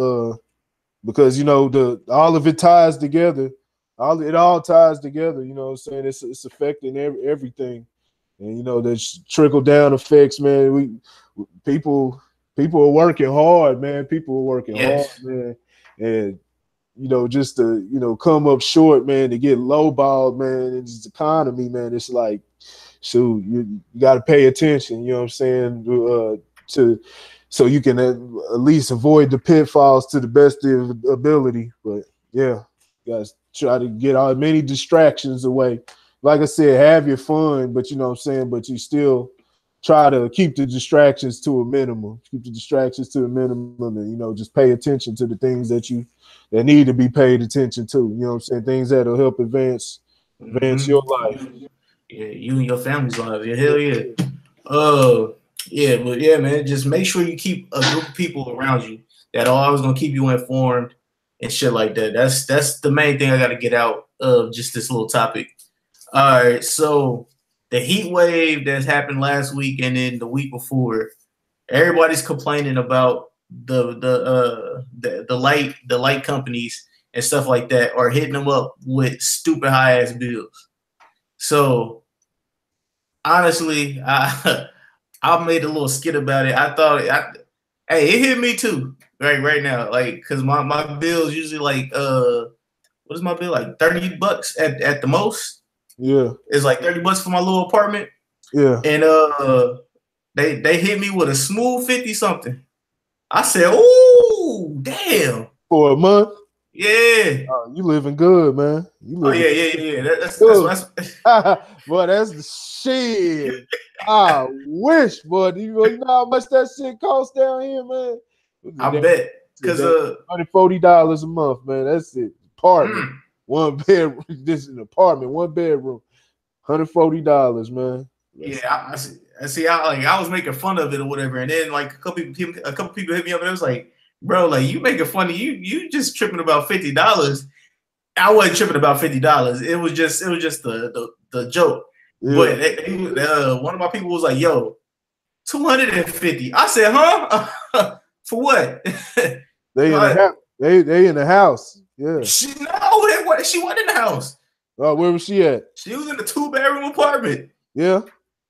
because you know all of it ties together. It all ties together. You know what I'm saying? It's affecting everything, and you know there's trickle down effects, man. People are working hard, man. People are working hard, man, and you know, just to, you know, come up short, man, to get lowballed, man, in this economy, man, it's like, shoot, you got to pay attention, you know what I'm saying, so you can at least avoid the pitfalls to the best of ability. But yeah, you guys try to get as many distractions away. Like I said, have your fun, but you know what I'm saying, but you still try to keep the distractions to a minimum. Keep the distractions to a minimum, and you know, just pay attention to the things that need to be paid attention to. You know what I'm saying? Things that'll help advance your life. Yeah, you and your family's life. Yeah, hell yeah. Yeah, but yeah, man, just make sure you keep a group of people around you that are always gonna keep you informed and shit like that. That's the main thing I got to get out of just this little topic. All right, so the heat wave that's happened last week and then the week before, everybody's complaining about the light companies and stuff like that are hitting them up with stupid high ass bills. So honestly, I made a little skit about it. I thought hey, it hit me too right now, like because my bill is usually like what is my bill, like $30 at the most. Yeah, it's like $30 for my little apartment. Yeah, and they hit me with a smooth 50 something. I said, "Ooh, damn!" For a month. Yeah. Oh, you living good, man. You living yeah. That's boy, that's the shit. I wish, boy. You know how much that shit costs down here, man. I bet because $140 a month, man. That's it. Apartment, one bedroom. This is an apartment, one bedroom. $140, man. Yeah, I see. I was making fun of it or whatever, and then like a couple people hit me up, and it was like, bro, like you making fun of you just tripping about $50. I wasn't tripping about $50. It was just the joke. Yeah. But one of my people was like, yo, 250. I said, huh? For what? They in the house. Yeah. She wasn't in the house. Oh, where was she at? She was in the 2-bedroom apartment. Yeah.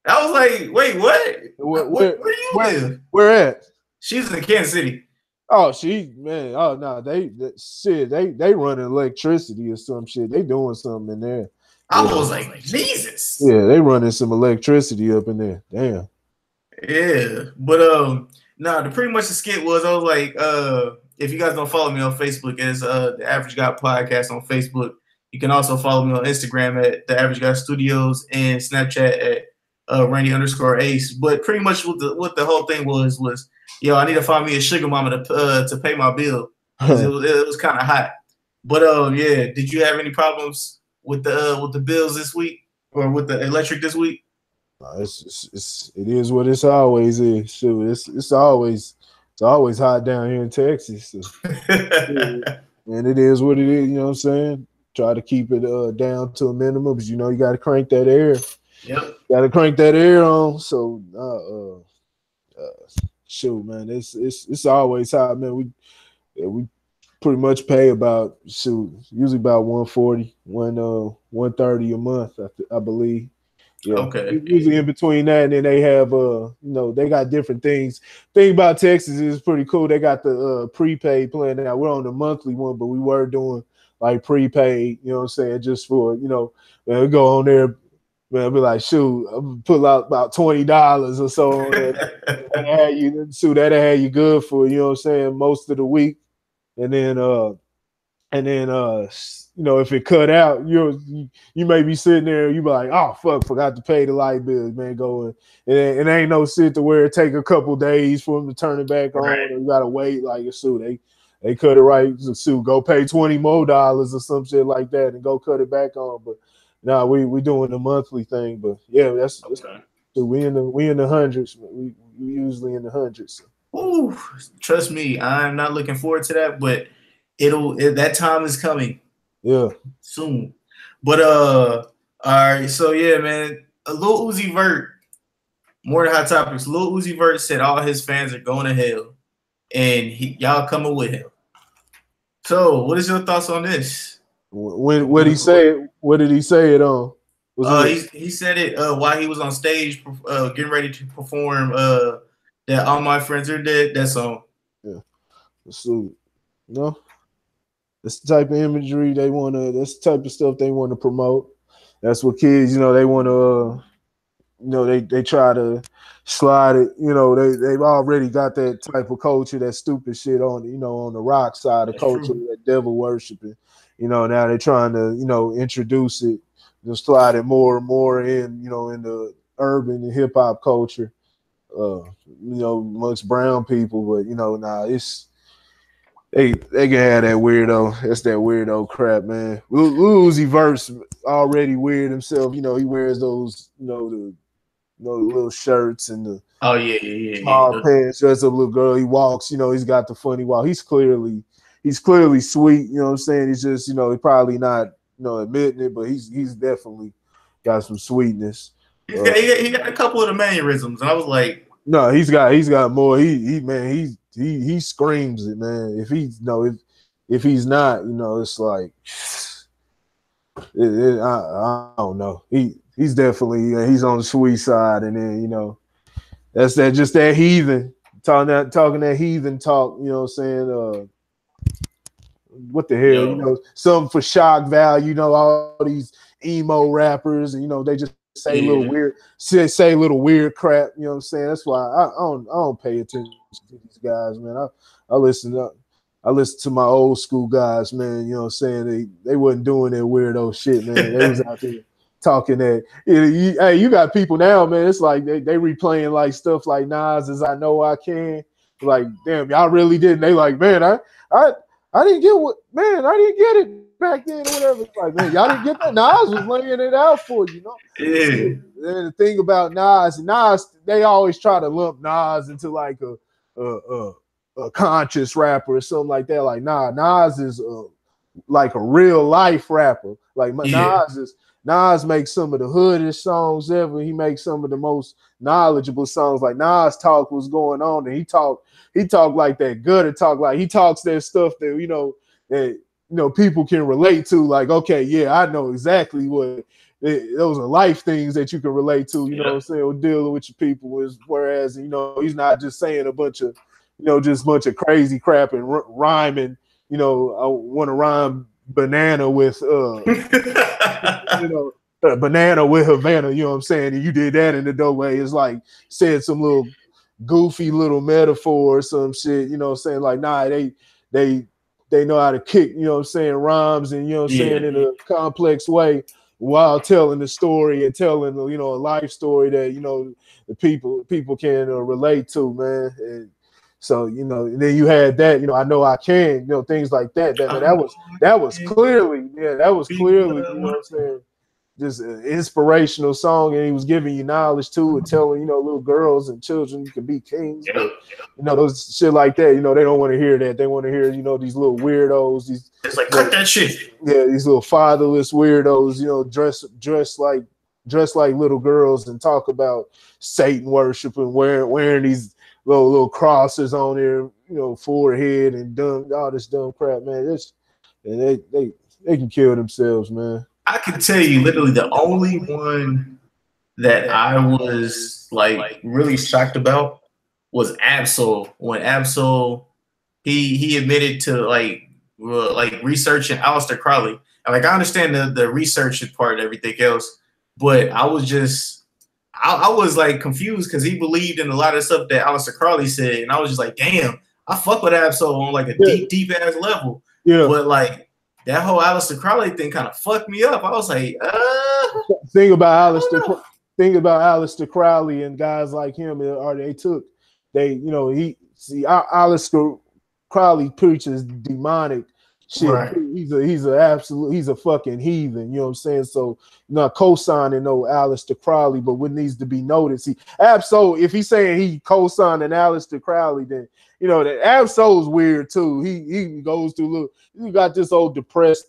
I was like, wait, what? Where do you live? Where at? She's in Kansas City. Oh, man. Oh no, they running electricity or some shit. They doing something in there. I was like, Jesus. Yeah, they running some electricity up in there. Damn. Yeah, but pretty much the skit was, I was like, if you guys don't follow me on Facebook, it's the Average Guy Podcast on Facebook. You can also follow me on Instagram at the Average Guy Studios and Snapchat at Randy_Ace. But pretty much what the whole thing was, yo, I need to find me a sugar mama to pay my bill. It was kind of hot. But yeah, did you have any problems with the bills this week or with the electric this week? It is what it's always is. Shoot, it's always hot down here in Texas. So. And it is what it is. You know what I'm saying? Try to keep it down to a minimum, but you know you got to crank that air. Yep. Got to crank that air on. So shoot, man, it's always hot, man. Yeah, we pretty much pay about usually about 140, 130 a month, I believe. Yeah, Okay. usually in between that, and then they have they got different things. Thing about Texas is pretty cool. They got the prepaid plan now. We're on the monthly one, but we were doing like prepaid. You know what I'm saying? Just for man, we go on there. Man, I'll be like, shoot, I'm pull out about $20 or so. That'll have you good for, you know what I'm saying, most of the week. And then if it cut out, you may be sitting there, you be like, oh fuck, forgot to pay the light bill, man. Going and it ain't no shit to where it take a couple days for them to turn it back on, Right. or you gotta wait like a suit. They cut it right. So go pay $20 more or some shit like that and go cut it back on. But nah, we doing the monthly thing. But yeah, that's Okay. so we in the hundreds. We usually in the hundreds. So. Ooh, trust me, I'm not looking forward to that, but that time is coming. Yeah. Soon. But all right, so yeah, man. Lil Uzi Vert, more than hot topics. Lil Uzi Vert said all his fans are going to hell, and y'all coming with him. So, what is your thoughts on this? What he say? What did he say it on? He said it while he was on stage, getting ready to perform that All My Friends Are Dead. That song. Yeah. So, that's the type of imagery they want to. That's the type of stuff they want to promote. That's what kids, they want to. They try to slide it. They've already got that type of culture, that stupid shit on on the rock side of culture, that devil worshiping. Now they're trying to introduce it, slide it more and more in in the urban and hip hop culture. Amongst brown people, but it's. They can have that weirdo. That's that weirdo crap, man. Lil Uzi Vert's already weird himself. He wears those, the little shirts and the small pants, dress up little girl. He walks, he's got the funny walk. He's clearly sweet. You know what I'm saying? He's just, he's probably not, admitting it, but he's definitely got some sweetness. He got a couple of the mannerisms, and I was like, no, he's got more. He screams it, man. If he's not, it's like I don't know. He's definitely he's on the sweet side, and then that's that heathen talking that heathen talk. You know what I'm saying? What the hell? Something for shock value. All these emo rappers, and they just say little weird, say little weird crap. You know what I'm saying? That's why I don't pay attention to these guys, man. I listen to my old school guys, man. You know what I'm saying? They wasn't doing that weirdo shit, man. They was out there talking that. Hey, you got people now, man. It's like they replaying like stuff like Nas as I Know I Can. Like, damn, y'all really didn't. They like, man, I didn't get it back then or whatever. It's like, man, y'all didn't get that. Nas was laying it out for you, Yeah. And the thing about Nas, they always try to lump Nas into like a conscious rapper or something like that. Like, Nas is like a real life rapper. Like Nas makes some of the hoodest songs ever. He makes some of the most knowledgeable songs. Like Nas talk what's going on, and he talk like that gutter talk. Like he talks that stuff that people can relate to. Like, okay, yeah, I know exactly what those are life things that you can relate to. You know what I'm saying? Or dealing with your people. Whereas he's not just saying a bunch of just a bunch of crazy crap and rhyming. I want to rhyme banana with banana with Havana, you know what I'm saying? And you did that in the dope way. It's like said some little goofy little metaphor or some shit, you know what I'm saying? Like, nah, they know how to kick, you know what I'm saying, rhymes and what I'm saying, in a complex way while telling the story and telling a life story that the people can relate to, man. And so and then you had that, I Know I Can, things like that. That was clearly, that was clearly, you know what I'm saying, just an inspirational song, and he was giving you knowledge too, and telling little girls and children you can be kings. But those shit like that, they don't want to hear that. They want to hear these little weirdos. It's like, cut that shit. Yeah, these little fatherless weirdos. Dress like little girls and talk about Satan worship and wearing these little crosses on their forehead and all this dumb crap, man. And they can kill themselves, man. I can tell you literally the only one that I was like really shocked about was Absol. When Absol he admitted to like researching Aleister Crowley. And like I understand the research part and everything else, but I was just I was like confused because he believed in a lot of stuff that Aleister Crowley said, and I was just like, damn, I fuck with Absol on like a deep ass level. Yeah. But like that whole Aleister Crowley thing kind of fucked me up. I was like, Thing about Aleister Crowley and guys like him are Aleister Crowley preaches demonic shit. Right. He's a fucking heathen, you know what I'm saying? So not co-signing no Aleister Crowley, but what needs to be noticed, if he's saying he co-signing Aleister Crowley, then that Absol's weird too. He goes through you got this old depressed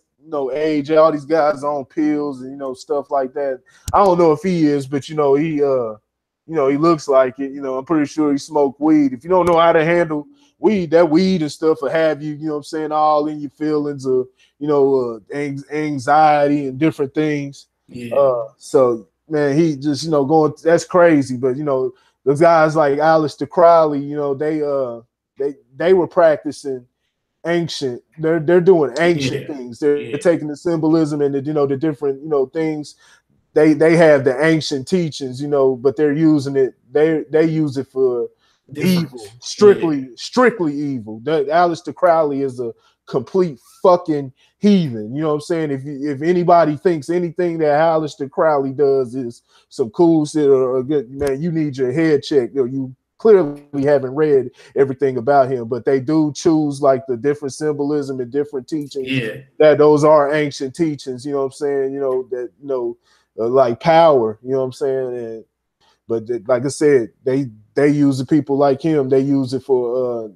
age, all these guys on pills and stuff like that. I don't know if he is, but he looks like it. I'm pretty sure he smoked weed. If you don't know how to handle weed, that weed and stuff will have you, what I'm saying, all in your feelings of, anxiety and different things. Yeah. So man, he just, going, that's crazy. But, those guys like Aleister Crowley, they were practicing ancient. They're doing ancient things. They're taking the symbolism and the different, things. They have the ancient teachings, but they're using it. They use it for evil, strictly evil. Aleister Crowley is a complete fucking heathen. You know what I'm saying? If anybody thinks anything that Aleister Crowley does is some cool shit or good, man, you need your head checked. You clearly haven't read everything about him, but they do choose like the different symbolism and different teachings. That those are ancient teachings. You know what I'm saying? That like power. You know what I'm saying? But like I said, they use the people like him. They use it for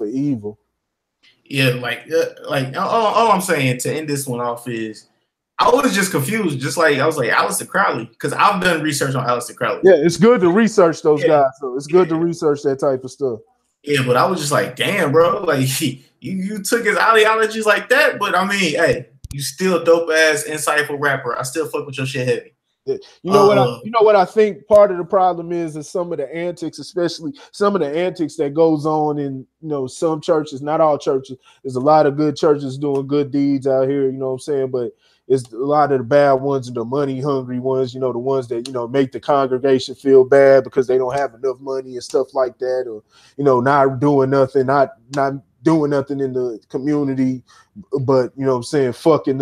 evil. Yeah, like all I'm saying to end this one off is I was just confused, just like I was like Aleister Crowley, because I've done research on Aleister Crowley. Yeah, it's good to research those guys. So it's good to research that type of stuff. Yeah, but I was just like, damn, bro, like you took his ideologies like that, but I mean, hey, you still dope ass, insightful rapper. I still fuck with your shit heavy. You know what I think part of the problem is some of the antics, especially some of the antics that goes on in some churches, not all churches. There's a lot of good churches doing good deeds out here, you know what I'm saying? But it's a lot of the bad ones and the money hungry ones, the ones that make the congregation feel bad because they don't have enough money and stuff like that, or not doing nothing, not doing nothing in the community, but what I'm saying, fucking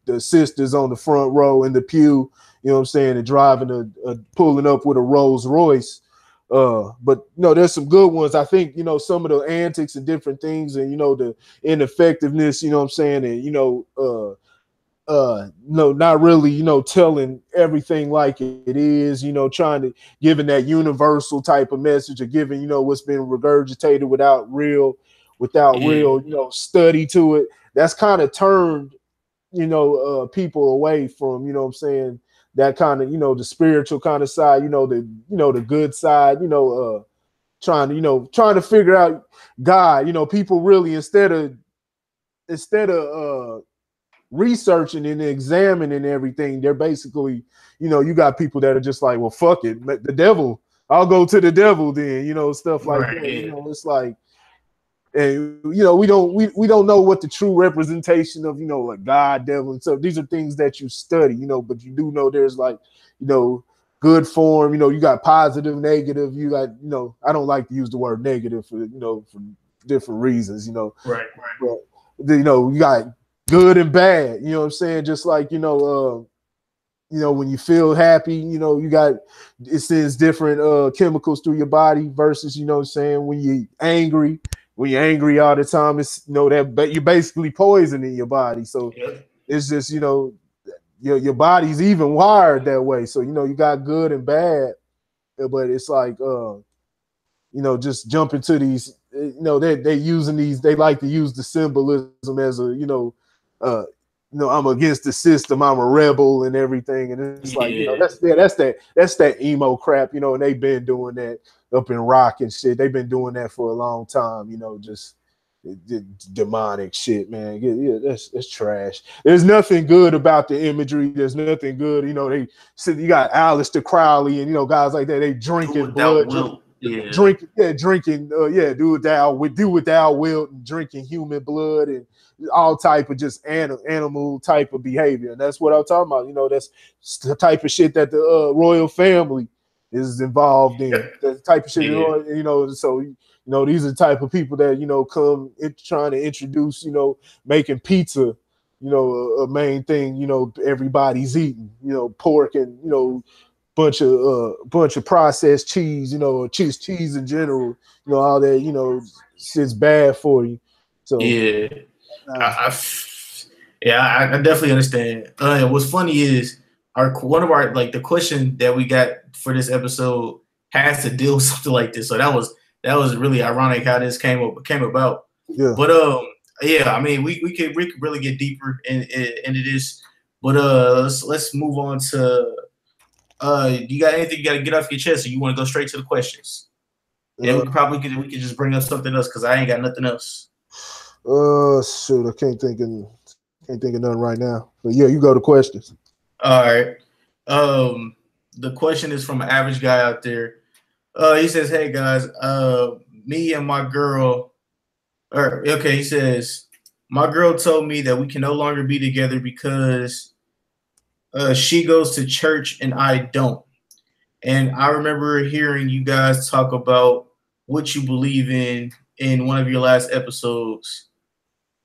the sisters on the front row in the pew, what I'm saying, and driving pulling up with a Rolls Royce. But there's some good ones. I think, some of the antics and different things and, the ineffectiveness, what I'm saying, and, not really, telling everything like it is, trying to giving that universal type of message or giving, what's been regurgitated without real, study to it. That's kind of turned people away from, what I'm saying, that kind of, the spiritual kind of side, the good side, trying to figure out God, people really, instead of researching and examining everything, they're basically, you got people that are just like, well, fuck it, the devil, I'll go to the devil then, stuff like that. It's like, and we don't know what the true representation of like God, devil, and stuff. These are things that you study, but you do know there's like good form. You got positive, negative. You got I don't like to use the word negative for for different reasons. Right. But, you got good and bad. You know what I'm saying? Just like when you feel happy, you got it sends different chemicals through your body versus what I'm saying, when you're angry. When you're angry all the time, it's that you're basically poisoning your body. So it's just your body's even wired that way. So you got good and bad, but it's like just jump into these. They using these. They like to use the symbolism as a I'm against the system, I'm a rebel and everything. And it's like, that's that emo crap, and they've been doing that up in rock and shit. They've been doing that for a long time, just demonic shit, man. That's trash. There's nothing good about the imagery. There's nothing good. They said you got Aleister Crowley and guys like that. They drinking blood, drinking, do what thou wilt, and drinking human blood and all type of just animal type of behavior. And that's what I'm talking about. That's the type of shit that the royal family is involved in. That type of shit, so these are the type of people that come trying to introduce, making pizza, a main thing. Everybody's eating, pork and bunch of processed cheese, cheese in general, all that, shit's bad for you. So yeah, I definitely understand. What's funny is one of our the question that we got for this episode has to deal with something like this. So that was really ironic how this came about. Yeah. But I mean we could really get deeper into this. But let's move on to you got anything you got to get off your chest, or you want to go straight to the questions? Yeah, we could just bring up something else because I ain't got nothing else. Shoot, I can't think of nothing right now. But yeah, you go to questions. All right. The question is from an average guy out there. He says, "Hey guys, me and my girl." He says, "My girl told me that we can no longer be together because she goes to church and I don't. And I remember hearing you guys talk about what you believe in one of your last episodes.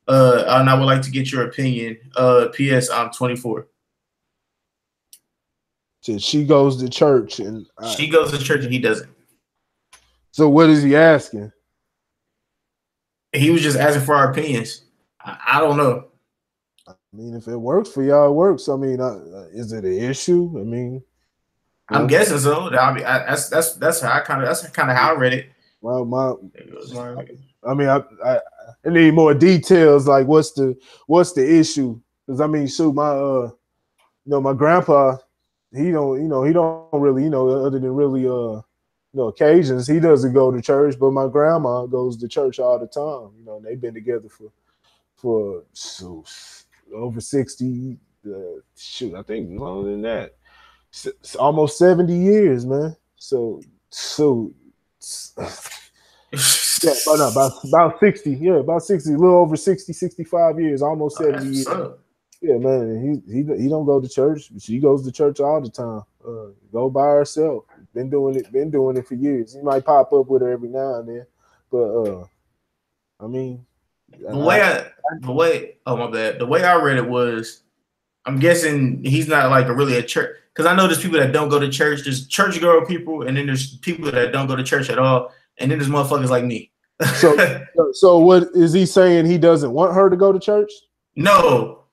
And I would like to get your opinion. P.S. I'm 24." So she goes to church and she goes to church and he doesn't. So what is he asking? He was just asking for our opinions. I don't know. I mean, if it works for y'all, it works. I mean, is it an issue? I mean, I'm guessing so. I mean, that's kind of how I read it. Well, I need more details. Like, what's the issue? Because I mean, shoot, my grandpa, he don't really, other than really, occasions, he doesn't go to church. But my grandma goes to church all the time. And they've been together for over 60. I think longer than that. It's almost 70 years, man. So yeah, about 60. Yeah, about 60, a little over 60, 65 years, almost 70 years. Yeah, man. He don't go to church. She goes to church all the time. Go by herself. Been doing it for years. He might pop up with her every now and then, but I mean, the way I read it was, I'm guessing he's not like really a church, because I know there's people that don't go to church. There's church girl people, and then there's people that don't go to church at all, and then there's motherfuckers like me. So what is he saying? He doesn't want her to go to church? No,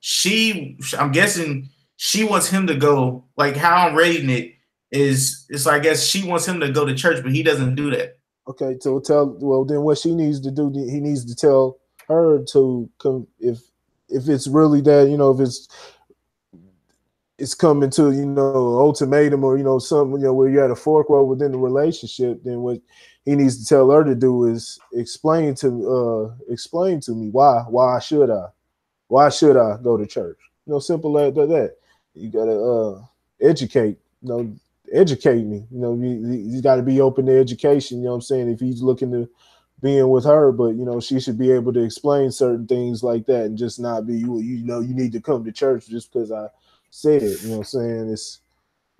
I'm guessing she wants him to go. Like how I'm reading it is, I guess she wants him to go to church, but he doesn't do that. Okay, so then what she needs to do, he needs to tell her to come if it's really that, if it's coming to, ultimatum or, something, where you're at a fork road within the relationship, then what he needs to tell her to do is explain to me why should I go to church? Simple as that. You gotta educate me. He's got to be open to education. You know what I'm saying? If he's looking to being with her, but she should be able to explain certain things like that, and just not be you need to come to church just because I said it. You know what I'm saying? It's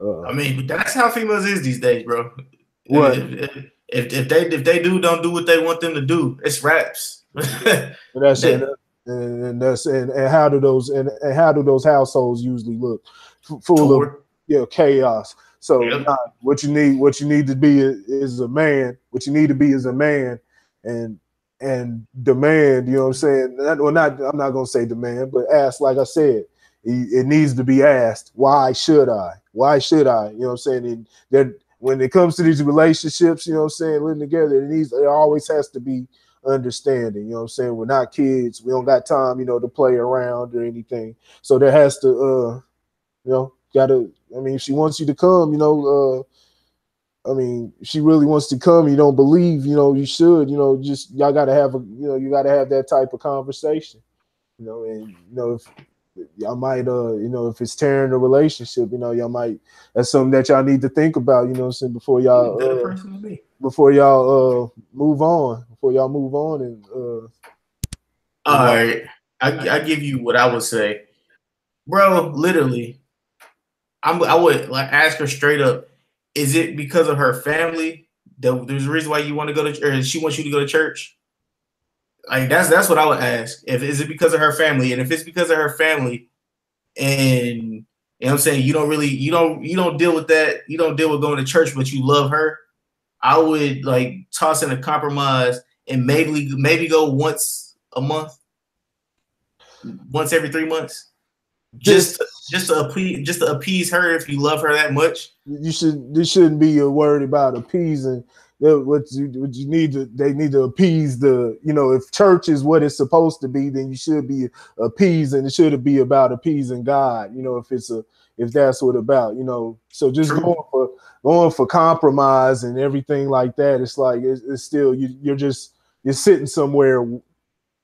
I mean, that's how females is these days, bro. What if they don't do what they want them to do, it's raps. That's it. And how do those households usually look? Full of chaos. So what you need to be is a man. What you need to be is a man and demand. You know what I'm saying? I'm not gonna say demand, but ask. Like I said, it needs to be asked. Why should I? Why should I? You know what I'm saying? And that when it comes to these relationships, you know what I'm saying, living together, it always has to be understanding. You know what I'm saying? We're not kids. We don't got time, you know, to play around or anything. So there has to, you know, gotta. I mean, if she wants you to come, you know. I mean, if she really wants to come, you don't believe, you know, you should, you know, just y'all gotta have a, you know, you gotta have that type of conversation, you know, and you know if y'all might, you know, if it's tearing the relationship, you know, y'all might, that's something that y'all need to think about, you know what I'm saying, Better person than me. before y'all move on, and All right, I give you what I would say, bro. Literally, I would like ask her straight up. Is it because of her family? There's a reason why you want to go to, or she wants you to go to church. Like that's what I would ask. If is it because of her family, and if it's because of her family, and you know what I'm saying, you don't deal with that. You don't deal with going to church, but you love her. I would like toss in a compromise and maybe go once a month, once every 3 months, just to appease her if you love her that much. This shouldn't be a word about appeasing. What you need to, they need to appease the, you know, if church is what it's supposed to be, then you should be appeasing. It should be about appeasing God, you know, if that's what about, you know. So just going for compromise and everything like that, it's like it's still you're sitting somewhere.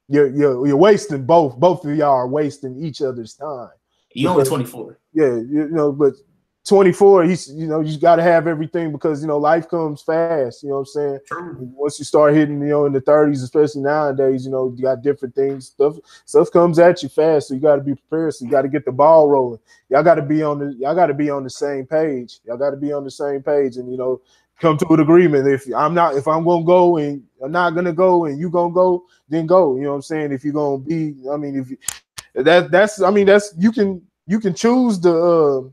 You're wasting both of y'all are wasting each other's time. You only 24. Yeah, you know, but 24, you know, you got to have everything because, you know, life comes fast, you know what I'm saying? True. Once you start hitting, you know, in the 30s, especially nowadays, you know, you got different things, stuff comes at you fast, so you got to be prepared. So you got to get the ball rolling. Y'all got to be on the same page. Y'all got to be on the same page and, you know, come to an agreement. If I'm gonna go and I'm not gonna go and you gonna go, then go. You know what I'm saying? If you're gonna be, I mean, if you, that's you can choose the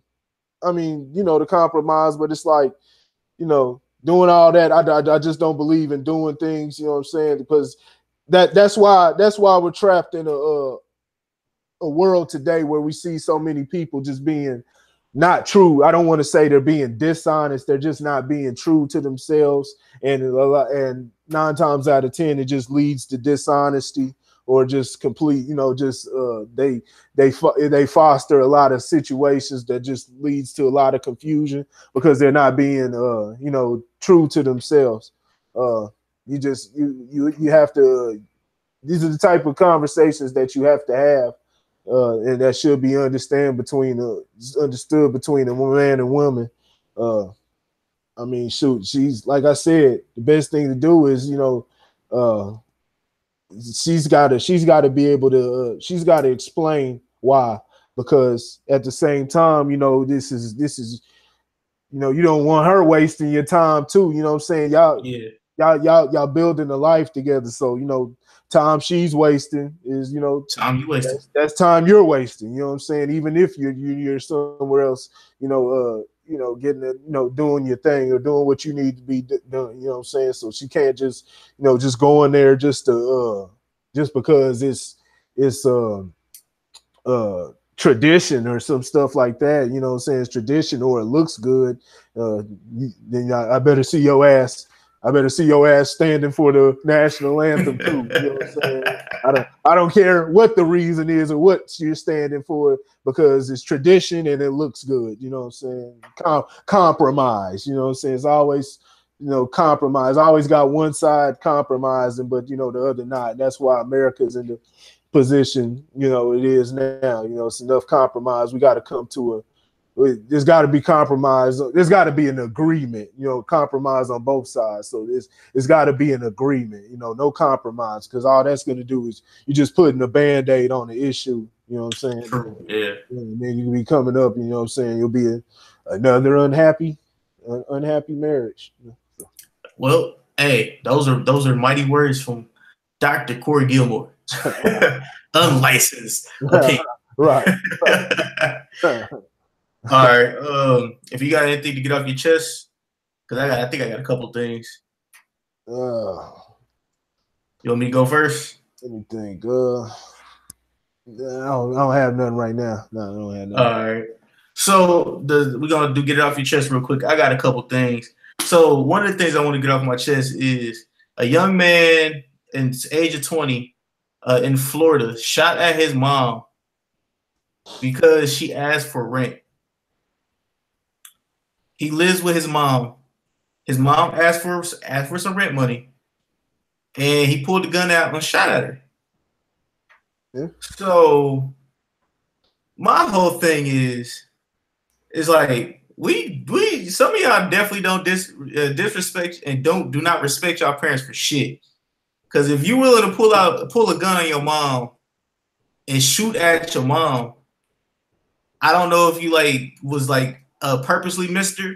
I mean, you know, the compromise, but it's like, you know, doing all that. I just don't believe in doing things, you know what I'm saying? Because that's why we're trapped in a world today where we see so many people just being not true. I don't want to say they're being dishonest. They're just not being true to themselves. And 9 times out of 10, it just leads to dishonesty or just complete, you know, just they foster a lot of situations that just leads to a lot of confusion because they're not being, you know, true to themselves. You have to. These are the type of conversations that you have to have. And that should be understood between a man and woman. I mean, shoot, she's like I said, the best thing to do is, you know, she's got to be able to she's got to explain why, because at the same time, you know, this is you know, you don't want her wasting your time too. You know what I'm saying? Y'all building a life together, so you know, time she's wasting is, you know, time you wasting. That's time you're wasting. You know what I'm saying? Even if you're somewhere else, you know, getting it, you know, doing your thing or doing what you need to be doing. You know what I'm saying? So she can't just, you know, just go in there just to just because it's tradition or some stuff like that. You know what I'm saying? It's tradition or it looks good. Then I better see your ass. I better see your ass standing for the national anthem too. You know what I'm saying? I don't care what the reason is or what you're standing for, because it's tradition and it looks good. You know what I'm saying? Compromise. You know what I'm saying? It's always, you know, compromise. I always got one side compromising, but you know, the other not. That's why America's in the position, you know, it is now. You know, it's enough compromise. We got to come to there's got to be compromise. There's got to be an agreement, you know, compromise on both sides. So it's got to be an agreement, you know, no compromise, because all that's going to do is you're just putting a Band-Aid on the issue. You know what I'm saying? True. Yeah. And then you can be coming up, you know what I'm saying? You'll be another unhappy marriage. Well, hey, those are mighty words from Dr. Corey Gilmore. Unlicensed opinion. Right. All right. If you got anything to get off your chest, because I think I got a couple things. You want me to go first? Let me think. I don't have nothing right now. No, I don't have nothing. All right. So we're gonna get it off your chest real quick. I got a couple things. So one of the things I want to get off my chest is a young man in age of 20 in Florida shot at his mom because she asked for rent. He lives with his mom. His mom asked for some rent money, and he pulled the gun out and shot at her. Yeah. So my whole thing is like we some of y'all definitely don't disrespect and do not respect y'all parents for shit. Because if you're willing to pull a gun on your mom and shoot at your mom, I don't know if you was purposely missed her,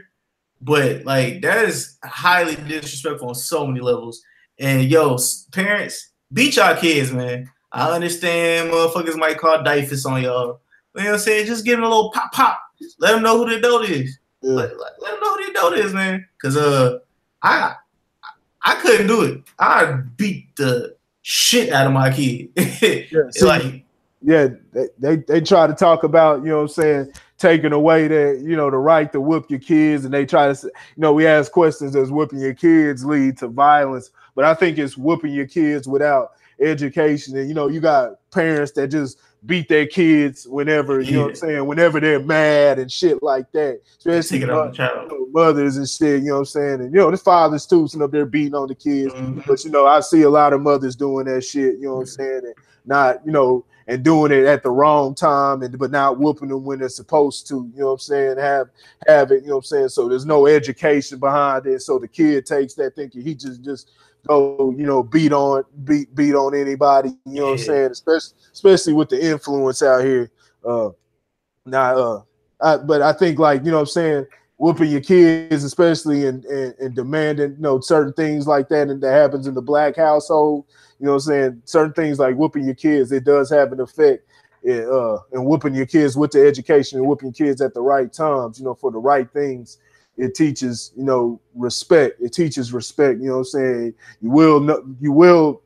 but that is highly disrespectful on so many levels. And yo, parents, beat y'all kids, man. I understand motherfuckers might call DIFUS on y'all. You know what I'm saying? Just give them a little pop. Let them know who the adult is. Yeah. Let them know who the adult is, man. Because I couldn't do it. I'd beat the shit out of my kid. They try to talk about, you know what I'm saying, taking away that, you know, the right to whoop your kids, and they try to say, you know, we ask questions, does whooping your kids lead to violence? But I think it's whooping your kids without education. And, you know, you got parents that just beat their kids whenever, you know what I'm saying, whenever they're mad and shit like that. Especially mothers and shit, you know what I'm saying? And, you know, the fathers too, sitting up there beating on the kids. Mm-hmm. But, you know, I see a lot of mothers doing that shit, you know what I'm saying? And not, you know, and doing it at the wrong time, but not whooping them when they're supposed to, you know what I'm saying, have it, you know what I'm saying? So there's no education behind it. So the kid takes that thinking he just go, you know, beat on anybody, you know what I'm saying? Especially with the influence out here. But I think, like, you know what I'm saying, whooping your kids, especially and demanding, you know, certain things like that, and that happens in the black household. You know what I'm saying? Certain things like whooping your kids, it does have an effect. And whooping your kids with the education and whooping kids at the right times, you know, for the right things. It teaches, you know, respect. It teaches respect. You know what I'm saying? You will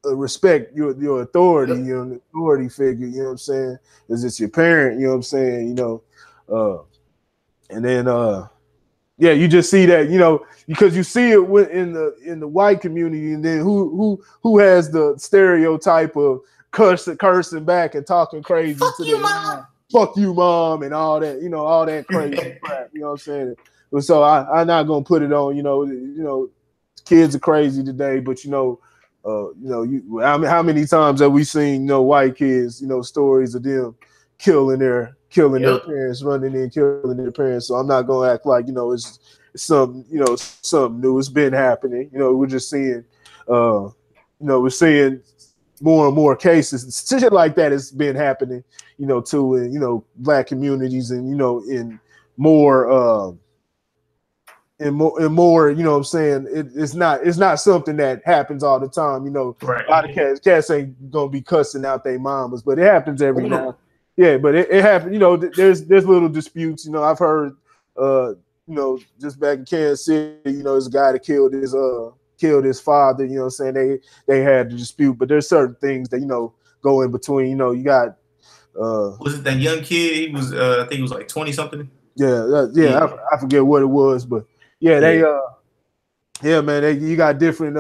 respect your authority, you know, authority figure. You know what I'm saying? Because it's your parent. You know what I'm saying? You know, and then yeah, you just see that, you know, because you see it in the white community, and then who has the stereotype of cursing back and talking crazy to their mom. Fuck you, mom, and all that, you know, all that crazy crap. You know what I'm saying? So I'm not gonna put it on, you know, kids are crazy today, but you know, how many times have we seen, you know, white kids, you know, stories of them killing their parents, running in, killing their parents. So I'm not gonna act like, you know, it's something, you know, something new. It's been happening. You know, we're just seeing, you know, we're seeing more and more cases, shit like that has been happening, you know, too, in, you know, black communities, and, you know, in more, you know what I'm saying, it's not something that happens all the time, you know. Right. A lot of cats ain't gonna be cussing out their mamas, but it happens every now. Yeah, but it happens, you know. There's little disputes, you know. I've heard, you know, just back in Kansas City, you know, there's a guy that killed his father, you know what I'm saying. They had the dispute, but there's certain things that, you know, go in between. You know, you got was it that young kid? He was I think he was like 20 something. Yeah. I forget what it was, but yeah, they man, you got different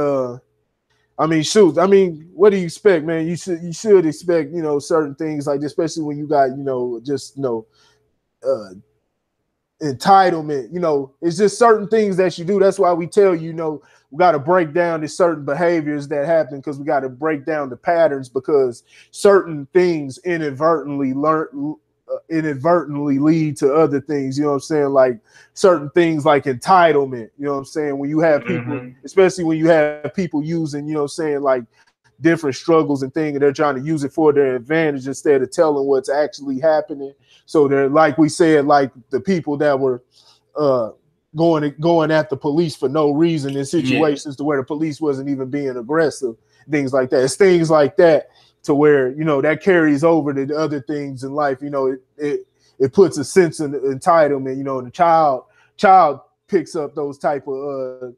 I mean, shoot, I mean, what do you expect, man? You should expect, you know, certain things like this, especially when you got, you know, just, you know, entitlement. You know, it's just certain things that you do. That's why we tell you, you know, we got to break down the certain behaviors that happen, because we got to break down the patterns, because certain things inadvertently lead to other things, you know what I'm saying? Like certain things like entitlement, you know what I'm saying? When you have people, especially when you have people using, you know what I'm saying, like different struggles and things, and they're trying to use it for their advantage instead of telling what's actually happening. So they're, like we said, like the people that were going at the police for no reason in situations to where the police wasn't even being aggressive, things like that. It's things like that to where, you know, that carries over to the other things in life. You know, it puts a sense of entitlement. You know, the child picks up those type of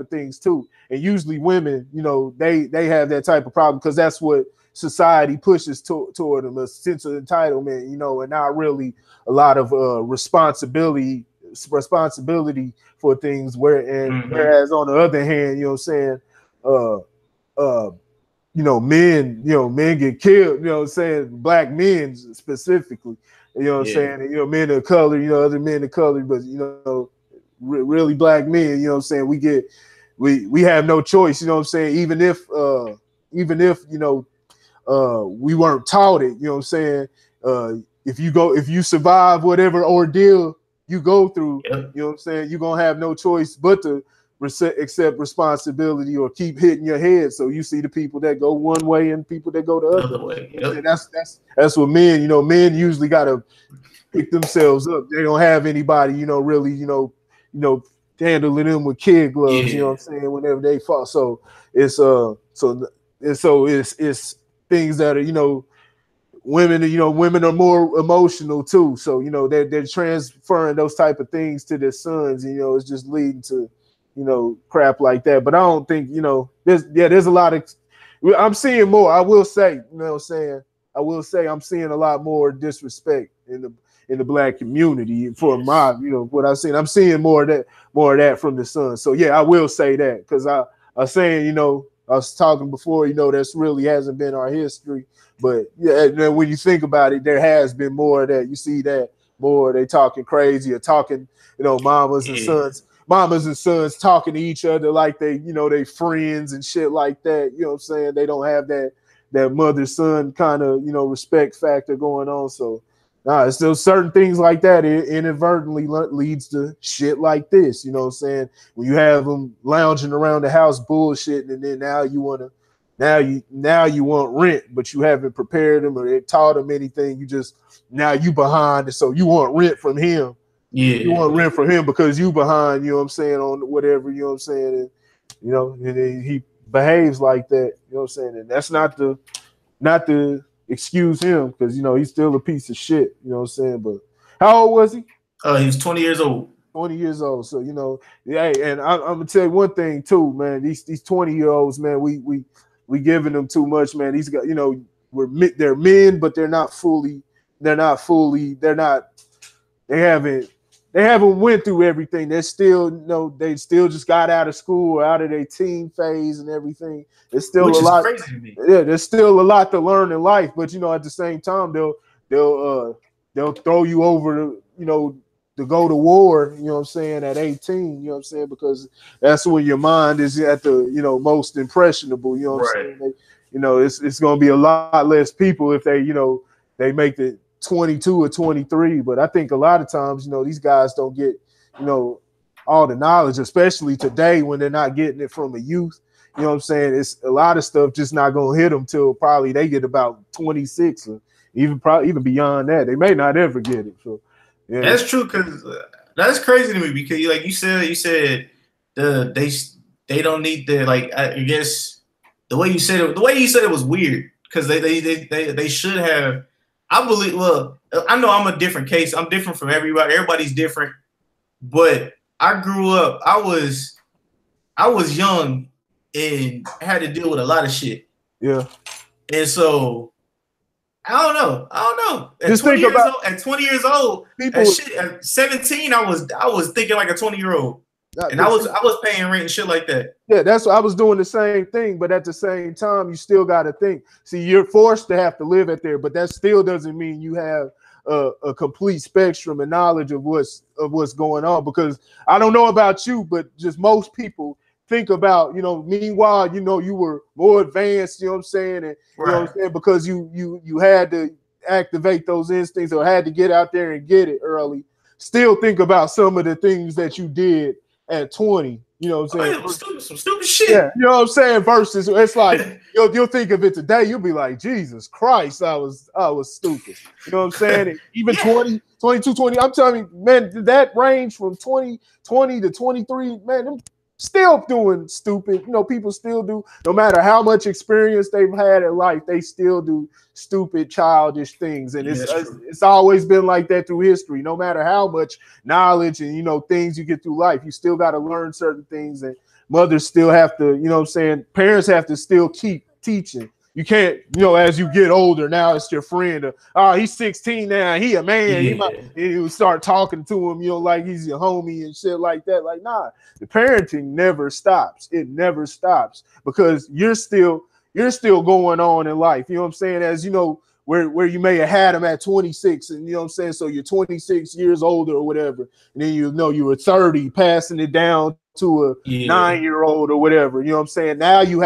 things too. And usually women, you know, they have that type of problem, because that's what society pushes toward them, a sense of entitlement, you know, and not really a lot of responsibility for things. Whereas on the other hand, you know what I'm saying, uh uh men get killed, black men specifically, saying, men of color, other men of color, but really black men, we have no choice, even if we weren't taught it, if you survive whatever ordeal you go through, Yep. you're gonna have no choice but to accept responsibility or keep hitting your head. So you see the people that go one way and people that go the other way. Yep. That's what men, men usually gotta pick themselves up. They don't have anybody, really, handling them with kid gloves, whenever they fall. So it's it's things that are, women are more emotional too. So, they're transferring those type of things to their sons, it's just leading to, crap like that. But I don't think, there's a lot of, I'm seeing more. I will say, I'm seeing a lot more disrespect in the black community for my, what I've seen. I'm seeing more of that from the sons. So yeah, I will say that, because I was saying, I was talking before, that's really hasn't been our history. But yeah, when you think about it, there has been more of that. You see that more. They talking crazy or talking, mamas and sons talking to each other like they, they friends and shit like that. You know what I'm saying? They don't have that mother-son kind of, respect factor going on. So it's still certain things like that. It inadvertently leads to shit like this. You know what I'm saying? When you have them lounging around the house bullshitting, and then now you want rent, but you haven't prepared them or taught them anything. Now you behind, so you want rent from him. Yeah, you want rent from him because you behind. You know what I'm saying, on whatever. You know what I'm saying, and he behaves like that. You know what I'm saying, and that's not to excuse him, because he's still a piece of shit. You know what I'm saying, but how old was he? He was 20 years old. 20 years old. So and I'm gonna tell you one thing too, man. These 20-year-olds, man, we giving them too much, man. These guys, they're men, but they haven't went through everything. They're still, they still just got out of school or out of their teen phase and everything. There's still Which a lot. Crazy to me. Yeah, there's still a lot to learn in life, but at the same time, they'll throw you over to go to war, you know what I'm saying, at 18, you know what I'm saying, because that's when your mind is at the, most impressionable, you know what I'm saying. It's going to be a lot less people if they, they make the 22 or 23, but I think a lot of times, these guys don't get, all the knowledge, especially today when they're not getting it from a youth. You know what I'm saying? It's a lot of stuff just not going to hit them till probably they get about 26 or even beyond that. They may not ever get it. So yeah. That's true, because that's crazy to me, because like you said they don't need the, like, I guess the way you said it was weird, because they should have. I believe. Well, I know I'm a different case. I'm different from everybody. Everybody's different. But I grew up. I was young and had to deal with a lot of shit. Yeah. And so I don't know. At 20 years old, at 17, I was thinking like a 20-year-old. And I was paying rent and shit like that. Yeah, that's what I was doing, the same thing. But at the same time, you still got to think. See, you're forced to have to live at there, but that still doesn't mean you have a complete spectrum and knowledge of what's going on. Because I don't know about you, but just most people think about, meanwhile, you were more advanced, you know what I'm saying? And you know what I'm saying, because you had to activate those instincts or had to get out there and get it early. Still think about some of the things that you did at 20, you know what I'm saying? Some stupid shit. Yeah, you know what I'm saying? Versus, it's like you'll think of it today, you'll be like, Jesus Christ, I was stupid. You know what I'm saying? And even 20, 22, 20, I'm telling you, man, that range from 20 to 23, man, them still doing stupid. People still do, no matter how much experience they've had in life, they still do stupid, childish things. And it's always been like that through history. No matter how much knowledge and things you get through life, you still got to learn certain things. And mothers still have to, parents have to still keep teaching. you can't, as you get older, now it's your friend. He's 16 now, he a man. You would start talking to him, like he's your homie and shit like that. Like, nah, the parenting never stops. It never stops because you're still going on in life. You know what I'm saying? As you know, where you may have had him at 26, and you know what I'm saying? So you're 26 years older or whatever, and then you were 30, passing it down to a 9-year-old or whatever. You know what I'm saying? Now you're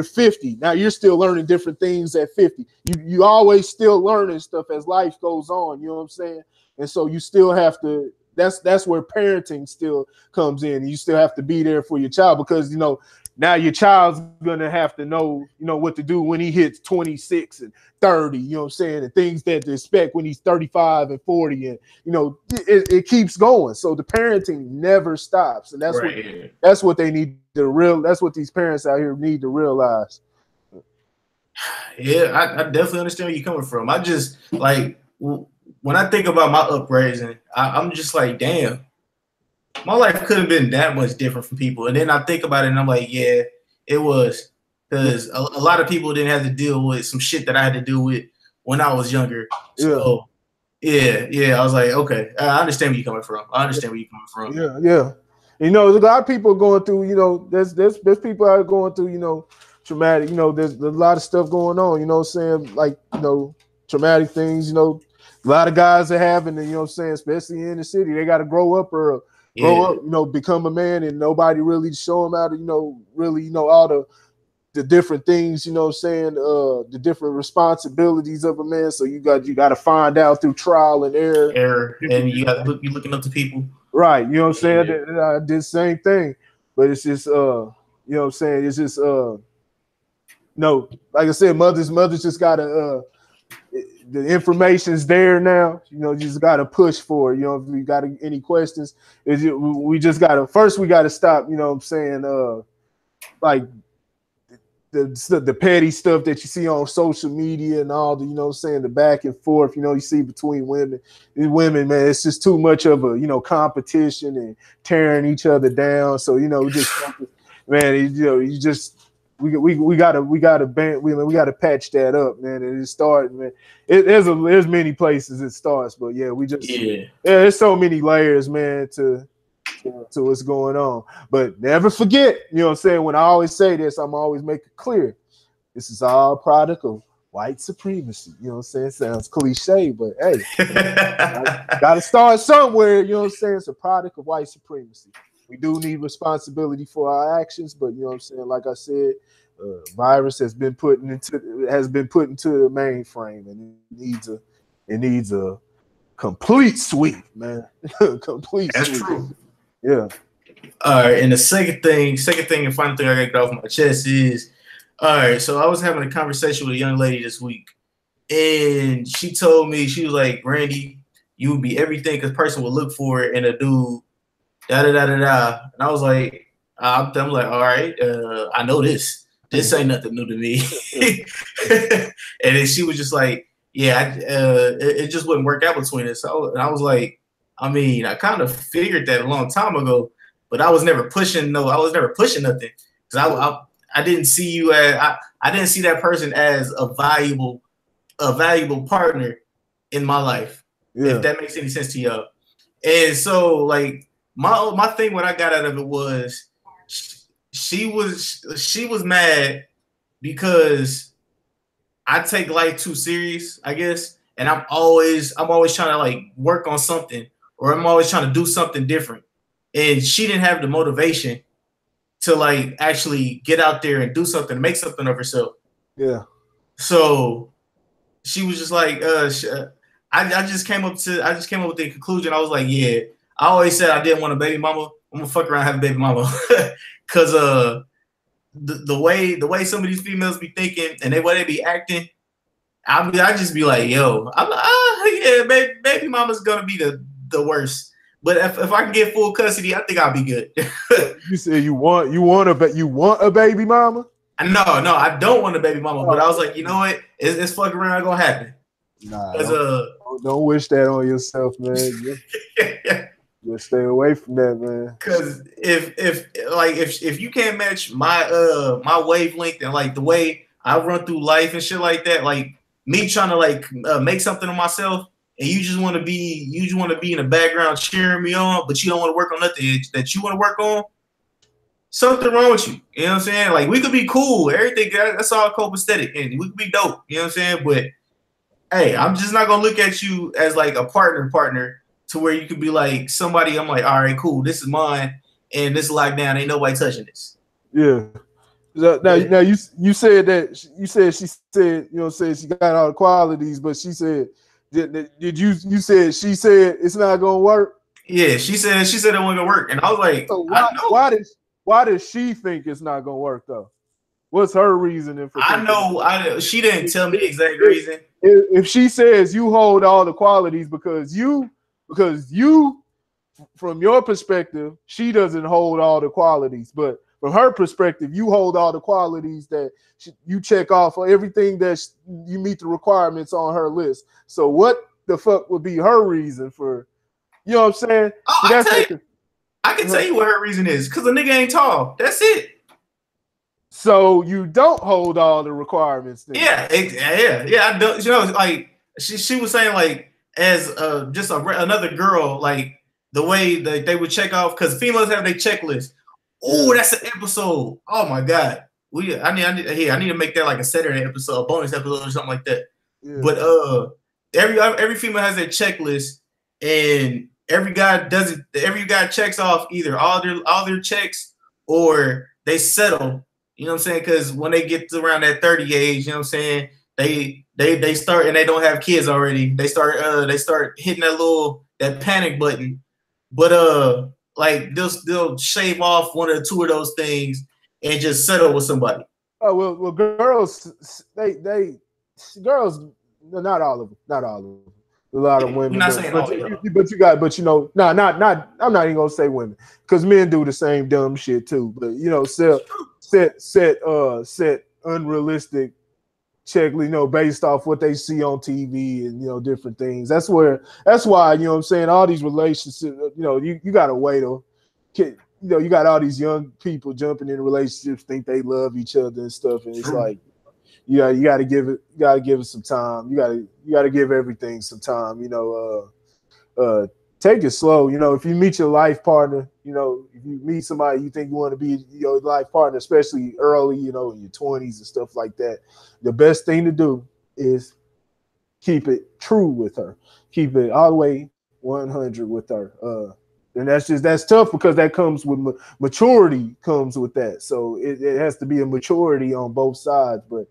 50. Now you're still learning different things at 50. You always still learning stuff as life goes on. You know what I'm saying? And so you still have to. That's where parenting still comes in. You still have to be there for your child because now your child's gonna have to know what to do when he hits 26 and 30. You know what I'm saying? And things that to expect when he's 35 and 40, and it keeps going. So the parenting never stops, and that's what they need to that's what these parents out here need to realize. Yeah, I definitely understand where you're coming from. I just like when I think about my upbringing, I'm just like, damn, my life could have been that much different from people. And then I think about it and I'm like, yeah, it was, because a lot of people didn't have to deal with some shit that I had to deal with when I was younger. So yeah, I was like, okay, I understand where you're coming from. Yeah. A lot of people are going through, there's people out going through, traumatic, there's a lot of stuff going on, you know what I'm saying? Like, traumatic things, a lot of guys are having, you know what I'm saying, especially in the city, they got to grow up, become a man, and nobody really show them how to, really, all the different things, you know what I'm saying, the different responsibilities of a man. So you got to find out through trial and error. And you got to be looking up to people. Right. You know what I'm saying? I did the same thing, but it's just, you know what I'm saying? It's just, like I said, mothers just got to, the information's there now. You just got to push for it. If we got any questions, we just got to stop, you know what I'm saying? Like the petty stuff that you see on social media and all the, you know what I'm saying, the back and forth, you see between women, man, it's just too much of a, competition and tearing each other down. So, just, man, we gotta patch that up, man. And it started, man. There's many places it starts, but yeah, there's so many layers, man, to what's going on. But never forget, you know what I'm saying? When I always say this, I'm always make it clear. This is all product of white supremacy. You know what I'm saying? It sounds cliche, but hey, gotta start somewhere, you know what I'm saying? It's a product of white supremacy. We do need responsibility for our actions, but you know what I'm saying? Like I said, virus has been put into the mainframe, and it needs a complete sweep, man. That's sweep. True. Yeah. All right. And the second thing and final thing I got to get off my chest is, all right, so I was having a conversation with a young lady this week, and she told me, she was like, Randy, you would be everything a person would look for in a dude, da-da-da-da-da. And I was like, I'm like, all right, I know this. This ain't nothing new to me. And then she was just like, yeah, it just wouldn't work out between us. And I was like, I mean, I kind of figured that a long time ago, but I was never pushing nothing. Because I didn't see you as I didn't see that person as a valuable partner in my life. Yeah. If that makes any sense to y'all. And so like my thing, what I got out of it was she was mad because I take life too serious, I guess. And I'm always trying to like work on something, or I'm always trying to do something different. And she didn't have the motivation to like actually get out there and do something, make something of herself. Yeah. So she was just like, I just came up with the conclusion. I was like, yeah, I always said I didn't want a baby mama. I'm gonna fuck around and have a baby mama. Cause the way some of these females be thinking and the way they be acting, I just be like, yo, I'm like, yeah, baby mama's gonna be the worst. But if I can get full custody, I think I'll be good. You said you want a baby mama? No, I don't want a baby mama. But I was like, you know what? It's fucking around gonna happen. Nah, don't wish that on yourself, man. Just stay away from that, man. Cause if you can't match my wavelength and like the way I run through life and shit like that, like me trying to like make something of myself, and you just want to be in the background cheering me on, but you don't want to work on nothing that you want to work on. Something wrong with you. You know what I'm saying? Like we could be cool, everything that's all copacetic, and we could be dope. You know what I'm saying? But hey, I'm just not gonna look at you as like a partner to where you could be like somebody. I'm like, all right, cool, this is mine, and this lockdown ain't nobody touching this. Yeah. Now you said that she said she got all the qualities, but she said did you said she said it's not gonna work? Yeah, she said it wasn't gonna work, and I was like, so why does she think it's not gonna work though? What's her reason? She didn't tell me the exact reason. If she says you hold all the qualities because you from your perspective, she doesn't hold all the qualities, but from her perspective, you hold all the qualities that you check off for everything that you meet the requirements on her list. So what the fuck would be her reason for, you know what I'm saying? Oh, I can tell you what her reason is, because the nigga ain't tall. That's it. So you don't hold all the requirements then. Yeah. I don't, you know, like she was saying, like, as just another girl, like the way that they would check off, because females have their checklist. Oh, that's an episode. Oh my god. I need to make that like a Saturday episode, a bonus episode or something like that. Yeah. But every female has their checklist, and every guy does it. Every guy checks off either all their checks or they settle. You know what I'm saying? Because when they get to around that 30 age, you know what I'm saying, they start, and they don't have kids already. They start hitting that panic button. But like they'll shave off one or two of those things and just settle with somebody. Oh well, girls, girls, not all of them. A lot of women, but you know, I'm not even gonna say women, because men do the same dumb shit too. But you know, set unrealistic check, you know, based off what they see on TV and, you know, different things. That's why, you know what I'm saying, all these relationships, you know, you gotta wait on, you know, you got all these young people jumping in relationships, think they love each other and stuff, and it's like, you gotta give it some time. You gotta give everything some time, you know. Take it slow. You know, if you meet your life partner, you know, if you meet somebody you think you want to be your life partner, especially early, you know, in your 20s and stuff like that, the best thing to do is keep it true with her. Keep it all the way 100 with her. And that's tough, because that comes with maturity, comes with that. So it has to be a maturity on both sides. But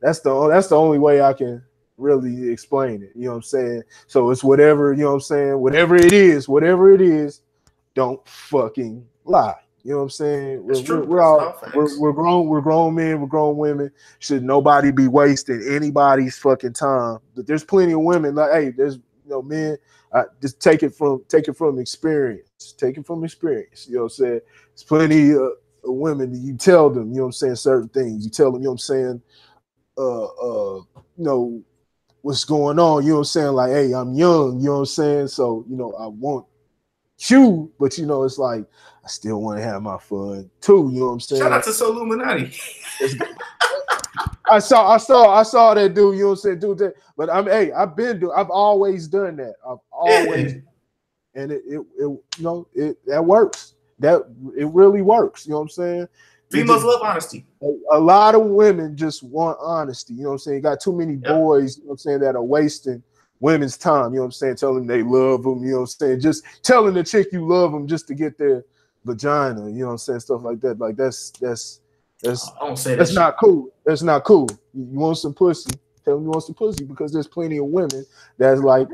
that's the only way I can really explain it, you know what I'm saying? So it's whatever, you know what I'm saying, whatever it is, don't fucking lie, you know what I'm saying? We're grown men, we're grown women. Should nobody be wasting anybody's fucking time? But there's plenty of women, like, hey, there's, you know, men, just take it from experience, you know what I'm saying? There's plenty of women that you tell them, you know what I'm saying, certain things, you tell them, you know what I'm saying, you know, what's going on, you know what I'm saying? Like, hey, I'm young, you know what I'm saying? So, you know, I want you, but you know, it's like, I still want to have my fun too, you know what I'm saying? Shout out to Illuminati. I saw that dude, you know what I'm saying? Dude, that, but I've always done that. And it you know, that works. That it really works, you know what I'm saying? Females love honesty. A lot of women just want honesty. You know what I'm saying? You got too many boys, you know what I'm saying, that are wasting women's time. You know what I'm saying? Telling them they love them. You know what I'm saying? Just telling the chick you love them just to get their vagina. You know what I'm saying? Stuff like that. Like that's not cool. That's not cool. You want some pussy? Tell them you want some pussy, because there's plenty of women that's like,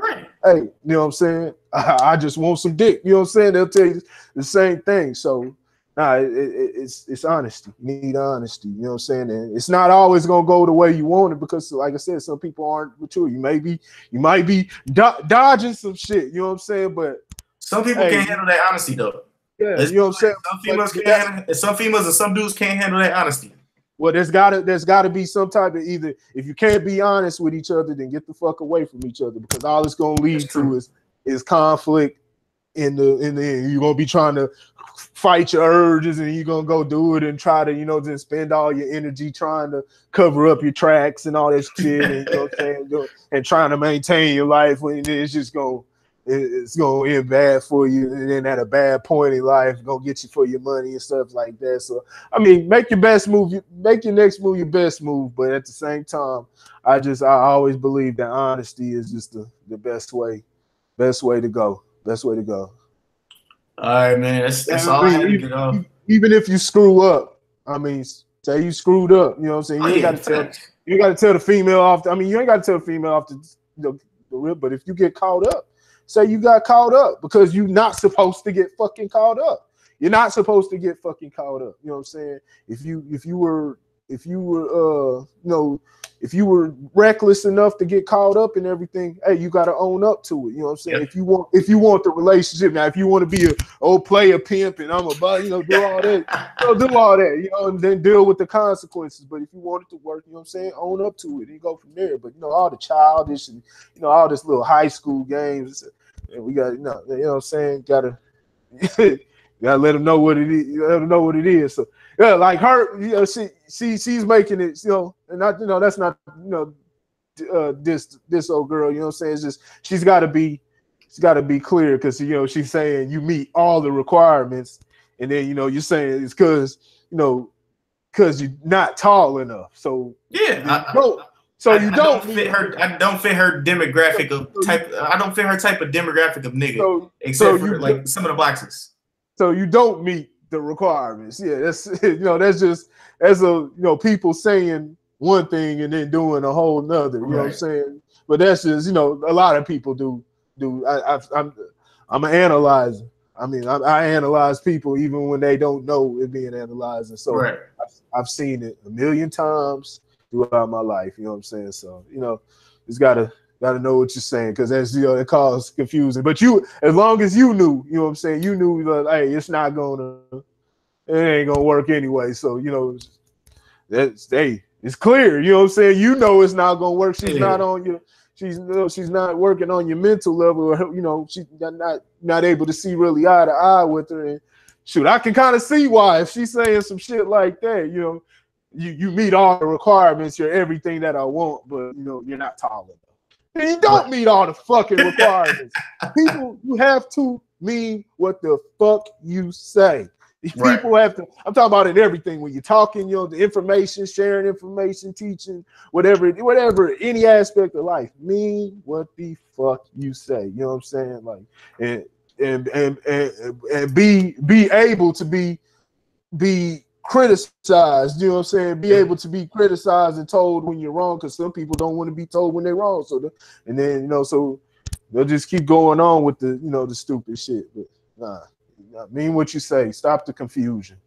hey, you know what I'm saying? I just want some dick. You know what I'm saying? They'll tell you the same thing. So. Nah, it's honesty. You need honesty. You know what I'm saying? And it's not always gonna go the way you want it, because, like I said, some people aren't mature. You might be dodging some shit. You know what I'm saying? But some people can't handle that honesty, though. Yeah, you know what I'm saying? Some females can. Some females and some dudes can't handle that honesty. Well, there's gotta be some type of, either, if you can't be honest with each other, then get the fuck away from each other, because all it's gonna lead to is conflict in the end. You're gonna be trying to fight your urges, and you're gonna go do it and try to, just spend all your energy trying to cover up your tracks and all that shit, and you know what I'm saying, and trying to maintain your life when it's just it's gonna end bad for you, and then at a bad point in life, it's gonna get you for your money and stuff like that. So I mean, make your best move, make your next move your best move, but at the same time, I always believe that honesty is just the best way to go. Best way to go. All right, man. That's all I had to get off. Even if you screw up, I mean, say you screwed up, you know what I'm saying? You ain't got to tell the female off. You ain't got to tell the female off the rip. But if you get caught up, say you got caught up, because you're not supposed to get fucking caught up. You're not supposed to get fucking caught up. You know what I'm saying? If you were reckless enough to get caught up in everything, hey, you got to own up to it. You know what I'm saying? Yep. If you want the relationship, now if you want to be a old player pimp and I'm about, do all that, do all that, and then deal with the consequences. But if you want it to work, you know what I'm saying, own up to it and go from there. But all the childish and all this little high school games, and we got, you know what I'm saying, gotta let them know what it is. Let them know what it is. So yeah, like her, she's making it, and not, that's not, this old girl, you know what I'm saying? It's just she's got to be clear, because she's saying you meet all the requirements, and then you're saying it's because you're not tall enough. So yeah, I don't fit her demographic of type. I don't fit her type of demographic of nigga, except for like some of the boxes. So you don't meet the requirements. Yeah, that's that's just as people saying one thing and then doing a whole nother. You know what I'm saying? But that's just a lot of people do. I'm an analyzer. I analyze people even when they don't know it's being analyzed, and so I've seen it a million times throughout my life. You know what I'm saying? So it's gotta know what you're saying, because that's it causes confusion. But as long as you knew, you know what I'm saying, you knew that, hey, it ain't gonna work anyway. So it's clear. You know what I'm saying? It's not gonna work. She's not on you. She's not working on your mental level, or she's not able to see really eye to eye with her. And shoot, I can kind of see why, if she's saying some shit like that. You meet all the requirements. You're everything that I want, but you're not tall enough. And you don't meet all the fucking requirements. People, you have to mean what the fuck you say. People have to. I'm talking about in everything, when you're talking, the information, sharing information, teaching, whatever, any aspect of life. Mean what the fuck you say. You know what I'm saying? Like, and be able to be criticized, you know what I'm saying? Be able to be criticized and told when you're wrong, because some people don't want to be told when they're wrong. So so they'll just keep going on with the the stupid shit. But mean what you say. Stop the confusion.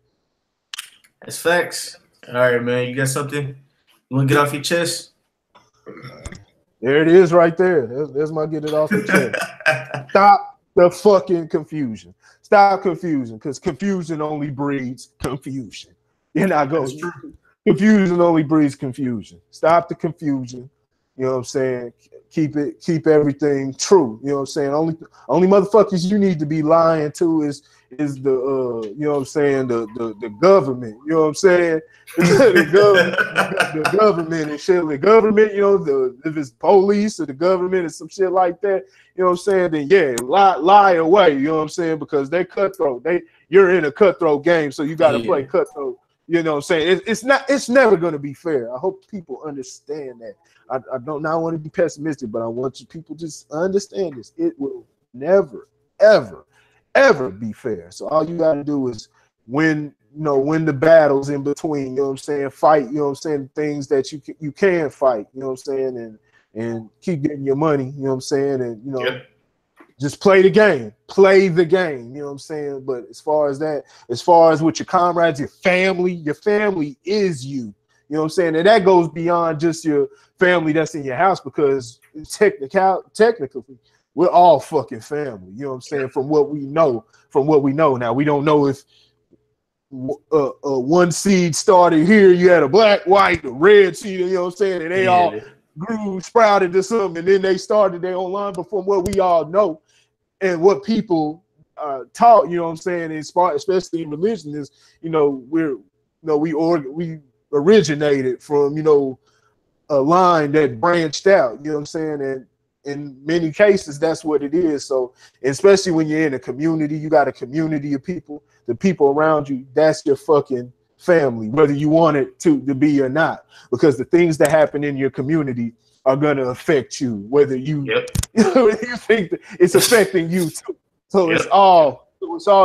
That's facts. All right, man. You got something you want to get off your chest? There it is, right there. There's my get it off the chest. Stop the fucking confusion. Stop confusion, because confusion only breeds confusion. You're not going. Confusion only breeds confusion. Stop the confusion. You know what I'm saying? Keep everything true. You know what I'm saying? Only motherfuckers you need to be lying to is the you know what I'm saying, the government. You know what I'm saying? the government and shit. The government, if it's police or the government or some shit like that, you know what I'm saying, then yeah, lie away, you know what I'm saying? Because they cutthroat. You're in a cutthroat game, so you gotta play cutthroat. You know what I'm saying? It's never gonna be fair. I hope people understand that. I don't not want to be pessimistic, but I want you people just understand this. It will never, ever, ever be fair. So all you gotta do is win the battles in between, you know what I'm saying? Fight, you know what I'm saying, things that you can fight, you know what I'm saying, and keep getting your money, you know what I'm saying, and just play the game, you know what I'm saying? But as far as with your comrades, your family is you. You know what I'm saying? And that goes beyond just your family that's in your house, because technically, we're all fucking family. You know what I'm saying? From what we know. Now, we don't know if one seed started here, you had a black, white, a red seed, you know what I'm saying? And they all grew, sprouted to something, and then they started their own line. But from what we all know and what people taught, you know what I'm saying, especially in religion, is, you know, we originated from, you know, a line that branched out, you know what I'm saying, and in many cases that's what it is. So especially when you're in a community, you got a community of people, the people around you, that's your fucking family, whether you want it to be or not, because the things that happen in your community are going to affect you, whether you, you think that it's affecting you too. So it's all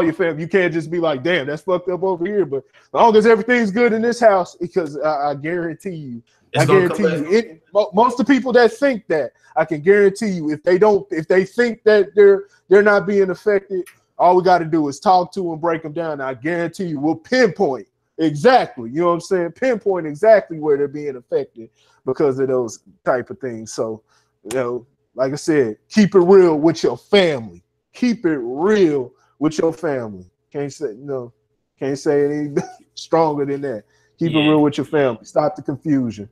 your family. You can't just be like, damn, that's fucked up over here. But as long as everything's good in this house, because I guarantee you, most of the people that think that, I can guarantee you, if they think that they're not being affected, all we got to do is talk to them, break them down. And I guarantee you, we'll pinpoint exactly, you know what I'm saying? Pinpoint exactly where they're being affected because of those type of things. So, you know, like I said, keep it real with your family. Keep it real with your family. Can't say any stronger than that. Keep it real with your family. Stop the confusion.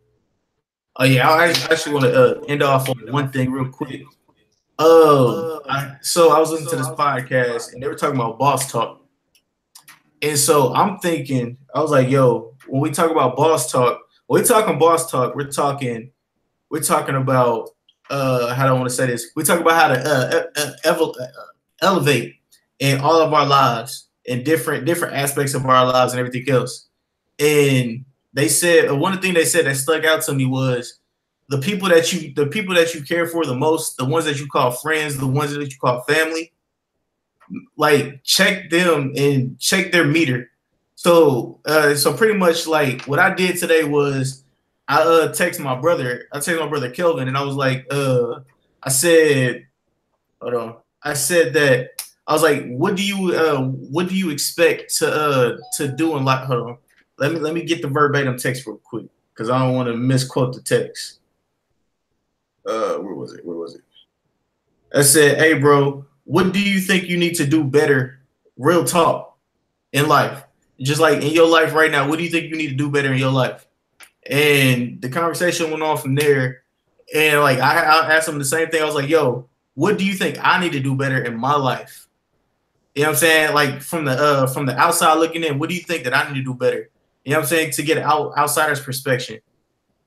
Oh yeah, I actually want to end off on one thing real quick. So I was listening to this podcast and they were talking about boss talk, and so I'm thinking, I was like, yo, when we talk about boss talk, we're talking about how do I want to say this? We talk about how to elevate in all of our lives and different aspects of our lives and everything else. And they said one of the things they said that stuck out to me was the people that you care for the most, the ones that you call friends, the ones that you call family, like check them and check their meter. So pretty much like what I did today was I texted my brother Kelvin, and I was like, I said that I was like, what do you expect to do in life? Hold on. Let me get the verbatim text real quick because I don't want to misquote the text. Where was it? I said, hey bro, what do you think you need to do better? Real talk in life. Just like in your life right now, what do you think you need to do better in your life? And the conversation went on from there. And like I asked him the same thing. I was like, yo, what do you think I need to do better in my life? You know what I'm saying? Like from the outside looking in, what do you think that I need to do better? You know what I'm saying? To get an outsider's perspective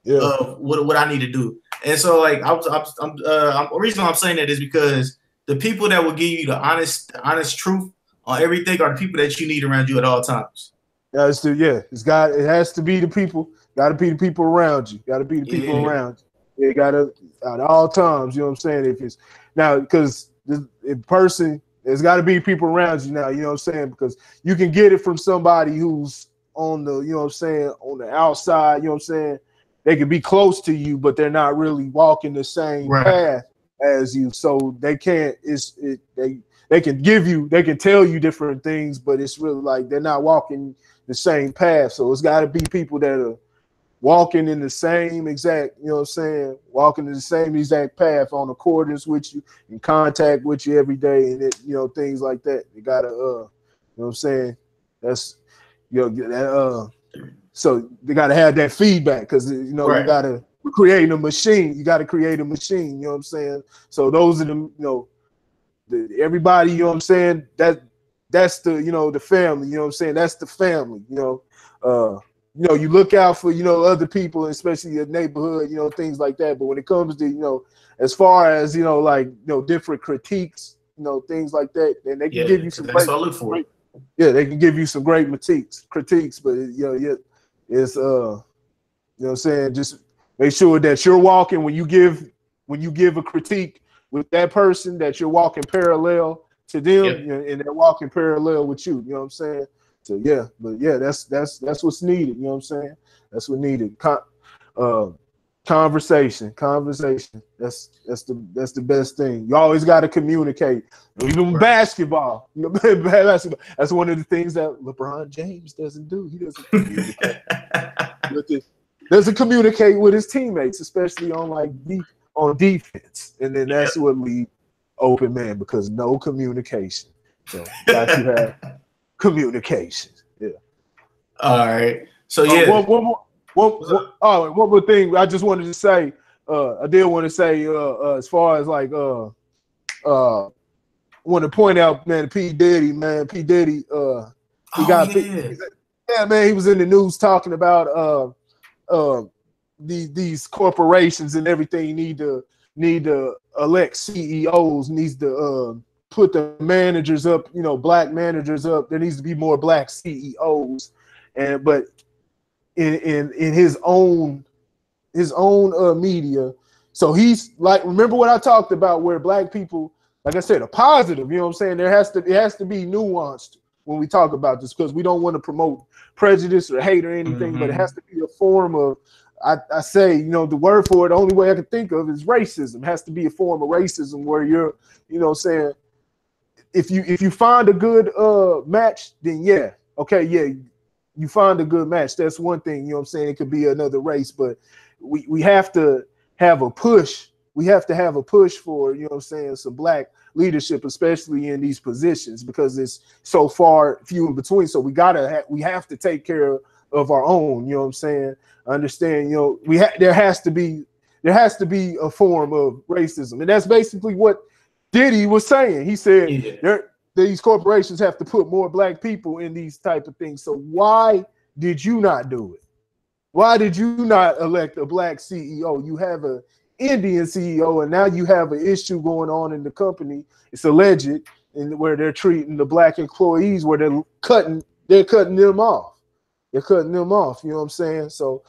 of what I need to do. And so like the reason I'm saying that is because the people that will give you the honest truth on everything are the people that you need around you at all times. It has to be the people. Got to be the people around you. Got to be the people around you. They got to at all times. You know what I'm saying? If it's now because the person, there's got to be people around you now. You know what I'm saying? Because you can get it from somebody who's on the, you know what I'm saying, on the outside. You know what I'm saying? They can be close to you, but they're not really walking the same path as you. So they can't. They can tell you different things, but it's really like they're not walking the same path. So it's got to be people that are walking in the same exact, you know what I'm saying, walking in the same exact path, on accordance with you, in contact with you every day, and things like that. You gotta, you know what I'm saying? That's, so they gotta have that feedback because you gotta create a machine. You gotta create a machine. You know what I'm saying? So those are everybody. You know what I'm saying? That's the the family. You know what I'm saying? That's the family. You look out for, other people, especially your neighborhood, things like that. But when it comes to, as far as, different critiques, things like that, then they can give you some that's what I look for. They can give you some great critiques, but it's, you know what I'm saying? Just make sure that you're walking when you give a critique with that person, that you're walking parallel to them, and they're walking parallel with you. You know what I'm saying? So that's what's needed. You know what I'm saying? That's what needed. Conversation. That's the best thing. You always got to communicate. Even basketball. That's one of the things that LeBron James doesn't do. He doesn't communicate. Doesn't communicate with his teammates, especially on defense. And then that's what leads open man, because no communication. So got to have communication. All right. So one more thing I just wanted to say. I did want to say as far as one want to point out, man, P. Diddy, man. P. Diddy, yeah, man, he was in the news talking about these corporations and everything need to elect CEOs, needs to put the managers up, black managers up. There needs to be more black CEOs, but in his own media. So he's like, remember what I talked about, where black people, like I said, are positive. You know what I'm saying? It has to be nuanced when we talk about this, because we don't want to promote prejudice or hate or anything, but it has to be a form of, I say, the word for it, the only way I can think of is racism. It has to be a form of racism where you're, saying, if you find a good match, then yeah, okay, yeah, you find a good match. That's one thing, you know what I'm saying? It could be another race, but we have to have a push. We have to have a push for, some black leadership, especially in these positions, because it's so far few in between. So we have to take care of our own, you know what I'm saying? Understand, there has to be a form of racism. And that's basically what Diddy was saying. He said these corporations have to put more black people in these type of things. So why did you not do it? Why did you not elect a black CEO? You have an Indian CEO, and now you have an issue going on in the company. It's alleged, where they're treating the black employees, where they're cutting them off. They're cutting them off. You know what I'm saying? So,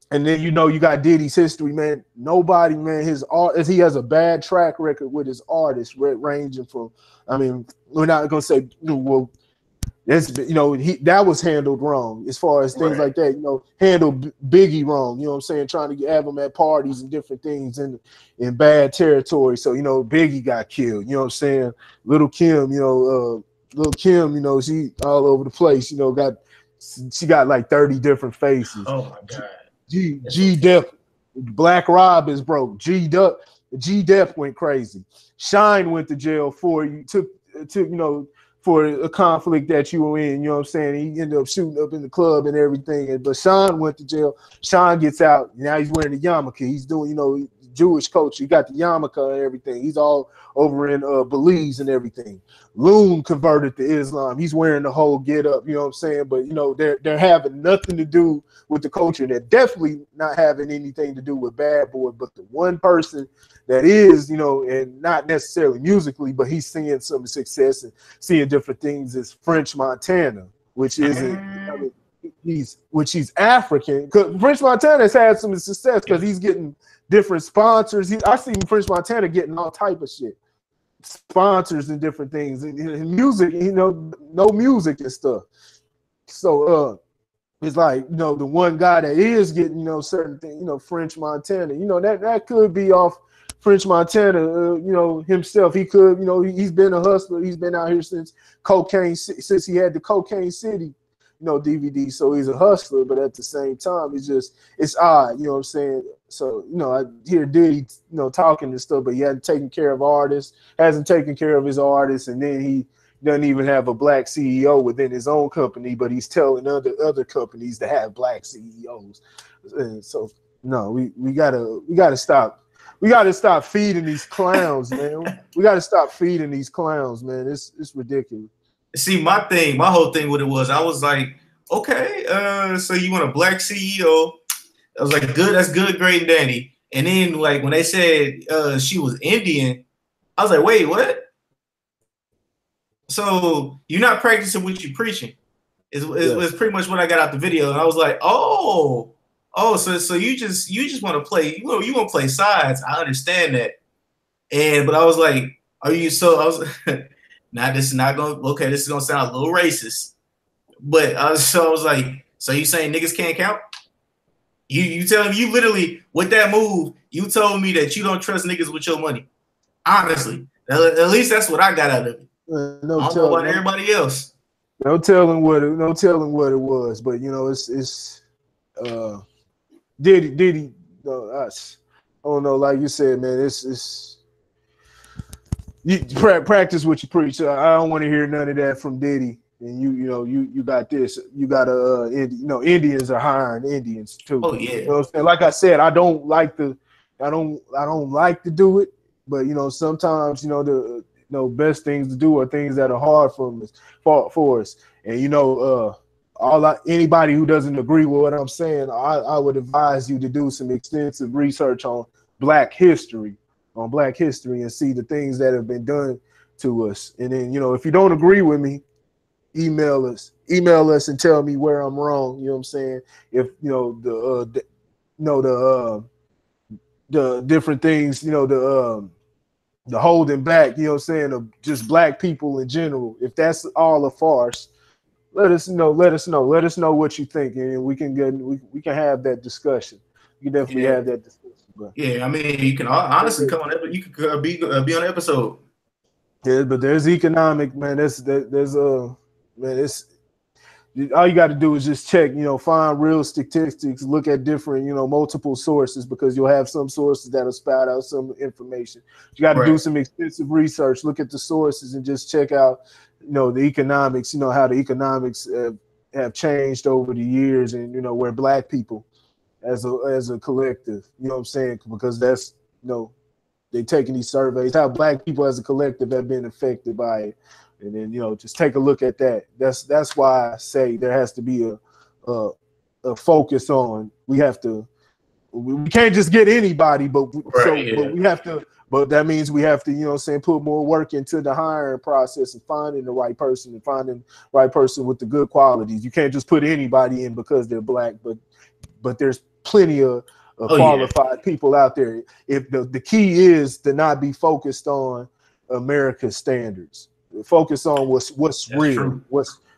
and then you got Diddy's history, man. Nobody, man, his art, he has a bad track record with his artists, ranging from. I mean, we're not gonna say, well, that's, that was handled wrong as far as things like that. Handled Biggie wrong. You know what I'm saying? Trying to have him at parties and different things in bad territory. So Biggie got killed. You know what I'm saying? Little Kim, she all over the place. She got like 30 different faces. Oh my God. G Dep, Black Rob is broke. G Dep went crazy. Shine went to jail for for a conflict that you were in, you know what I'm saying? He ended up shooting up in the club and everything. But Sean went to jail. Sean gets out. Now he's wearing the yarmulke. He's doing, Jewish culture. He got the yarmulke and everything. He's all over in Belize and everything. Loon converted to Islam. He's wearing the whole get up, you know what I'm saying? But, they're having nothing to do with the culture. They're definitely not having anything to do with Bad Boy. But the one person that is, and not necessarily musically, but he's seeing some success and seeing different things, is French Montana, which isn't, he's African. Because French Montana has had some success because he's getting different sponsors. I see French Montana getting all type of shit, sponsors and different things, and music, no music and stuff. So it's like, the one guy that is getting, certain things, French Montana, that could be off French Montana, himself. He could, he's been a hustler. He's been out here since he had the Cocaine City, DVD. So he's a hustler, but at the same time, it's odd, you know what I'm saying? So, I hear Diddy, talking and stuff, but he hasn't taken care of artists, hasn't taken care of his artists, and then he doesn't even have a black CEO within his own company, but he's telling other companies to have black CEOs. And so, no, we gotta stop. We got to stop feeding these clowns, man. We got to stop feeding these clowns, man. It's ridiculous. See, my whole thing with it was, I was like, okay, so you want a black CEO? I was like, good, that's good, great and dandy. And then, like, when they said she was Indian, I was like, wait, what? So you're not practicing what you're preaching. It's pretty much what I got out the video. And I was like, oh, so you just want to play, you want to play sides. I understand that. But I was like, are you so? I was now this is not going. Okay, this is gonna sound a little racist. But I was like, so you saying niggas can't count? You telling me, you literally with that move, you told me that you don't trust niggas with your money. Honestly, at least that's what I got out of it. I don't know about everybody else. No telling what it was, but it's Diddy, us. I don't know, like you said, man, it's you practice what you preach. I don't want to hear none of that from Diddy. And you got this. You got Indians are hiring Indians too. Oh yeah. You know what I'm saying? Like I said, I don't like to do it, but sometimes the best things to do are things that are hard for us. And anybody who doesn't agree with what I'm saying, I would advise you to do some extensive research on Black history, and see the things that have been done to us. And then, if you don't agree with me, email us and tell me where I'm wrong. You know what I'm saying? If the different things, the holding back, of just Black people in general, if that's all a farce, let us know what you think, and we can have that discussion. You can definitely have that discussion. But yeah, I mean, you can honestly come on. You could be on the episode. Yeah, but there's economic, man. There's it's all you got to do is just check, find real statistics, look at different, multiple sources, because you'll have some sources that'll spout out some information. You got to do some extensive research, look at the sources, and just check out, the economics, how the economics have changed over the years, and where Black people as a collective, you know what I'm saying? Because that's, they taking these surveys, how Black people as a collective have been affected by it. And then, just take a look at that. That's why I say there has to be a focus on, we can't just get anybody, but we have to, but that means we have to, put more work into the hiring process and finding the right person with the good qualities. You can't just put anybody in because they're Black, but there's plenty of qualified people out there. If the key is to not be focused on America's standards. Focus on what's real.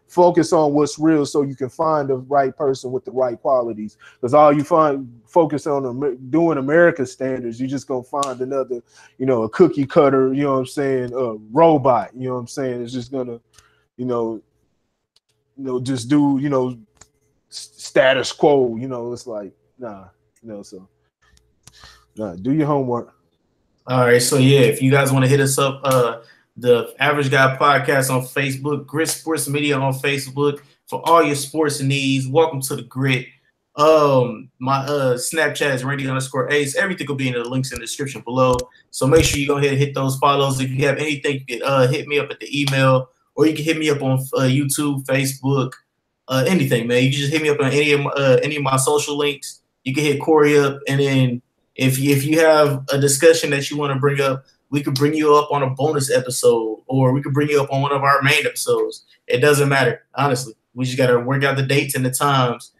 Focus on what's real, so you can find the right person with the right qualities. Because all you focus on doing America's standards, you're just gonna find another, a cookie cutter, robot. You know what I'm saying? It's just gonna, just do, status quo. It's like, nah, so nah, do your homework. All right, so yeah, if you guys want to hit us up, the Average Guy Podcast on Facebook, Grit Sports Media on Facebook for all your sports needs. Welcome to the Grit. My Snapchat is Randy_Ace. Everything will be in the links in the description below. So make sure you go ahead and hit those follows. If you have anything, you can hit me up at the email, or you can hit me up on YouTube, Facebook, anything, man. You can just hit me up on any of my social links. You can hit Corey up, and then if you have a discussion that you want to bring up, we could bring you up on a bonus episode, or we could bring you up on one of our main episodes. It doesn't matter, honestly. We just got to work out the dates and the times.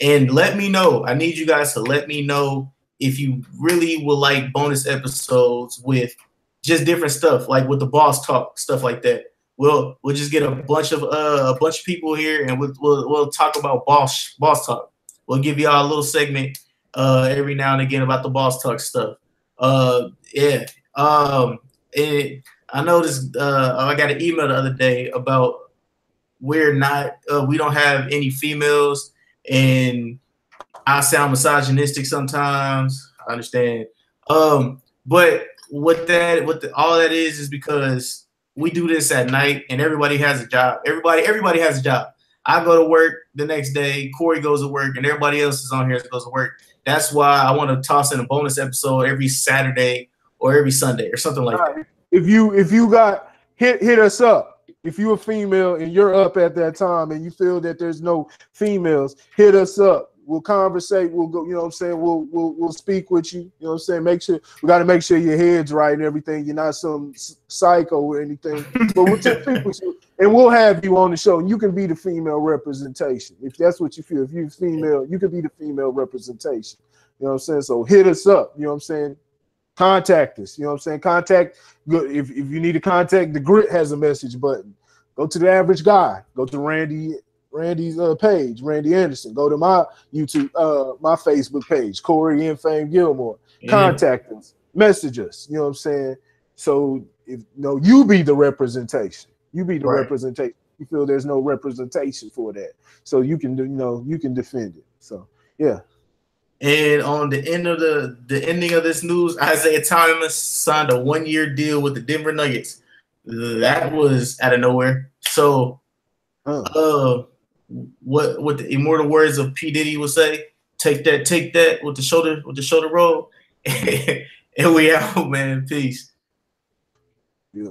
And let me know. I need you guys to let me know if you really would like bonus episodes with just different stuff, like with the boss talk, stuff like that. We'll just get a bunch of people here, and we'll talk about boss talk. We'll give y'all a little segment every now and again about the boss talk stuff. Yeah. And I noticed I got an email the other day about we don't have any females, and I sound misogynistic sometimes. I understand. But all that is because we do this at night, and everybody has a job. Everybody has a job. I go to work the next day, Corey goes to work, and everybody else is on here that goes to work. That's why I want to toss in a bonus episode every Saturday or every Sunday or something like that. If you got hit us up. If you're a female and you're up at that time and you feel that there's no females, hit us up. We'll conversate. We'll go. You know what I'm saying? We'll speak with you. You know what I'm saying? Make sure we got to make sure your head's right and everything. You're not some psycho or anything. But we'll speak with you, and we'll have you on the show. And you can be the female representation if that's what you feel. If you're female, you can be the female representation. You know what I'm saying? So hit us up. You know what I'm saying? Contact us. You know what I'm saying? Contact. If you need to contact, the Grit has a message button. Go to the Average Guy. Go to Randy's page, Randy Anderson. Go to my YouTube, my Facebook page, Corey and Fame Gilmore. Contact us. Message us. You know what I'm saying? So you be the representation. You be the representation. You feel there's no representation for that, so you can defend it. So yeah. And on the ending of this news, Isaiah Thomas signed a 1-year deal with the Denver Nuggets. That was out of nowhere. So, what the immortal words of P. Diddy would say: "Take that with the shoulder roll," and we out, man. Peace. Yeah.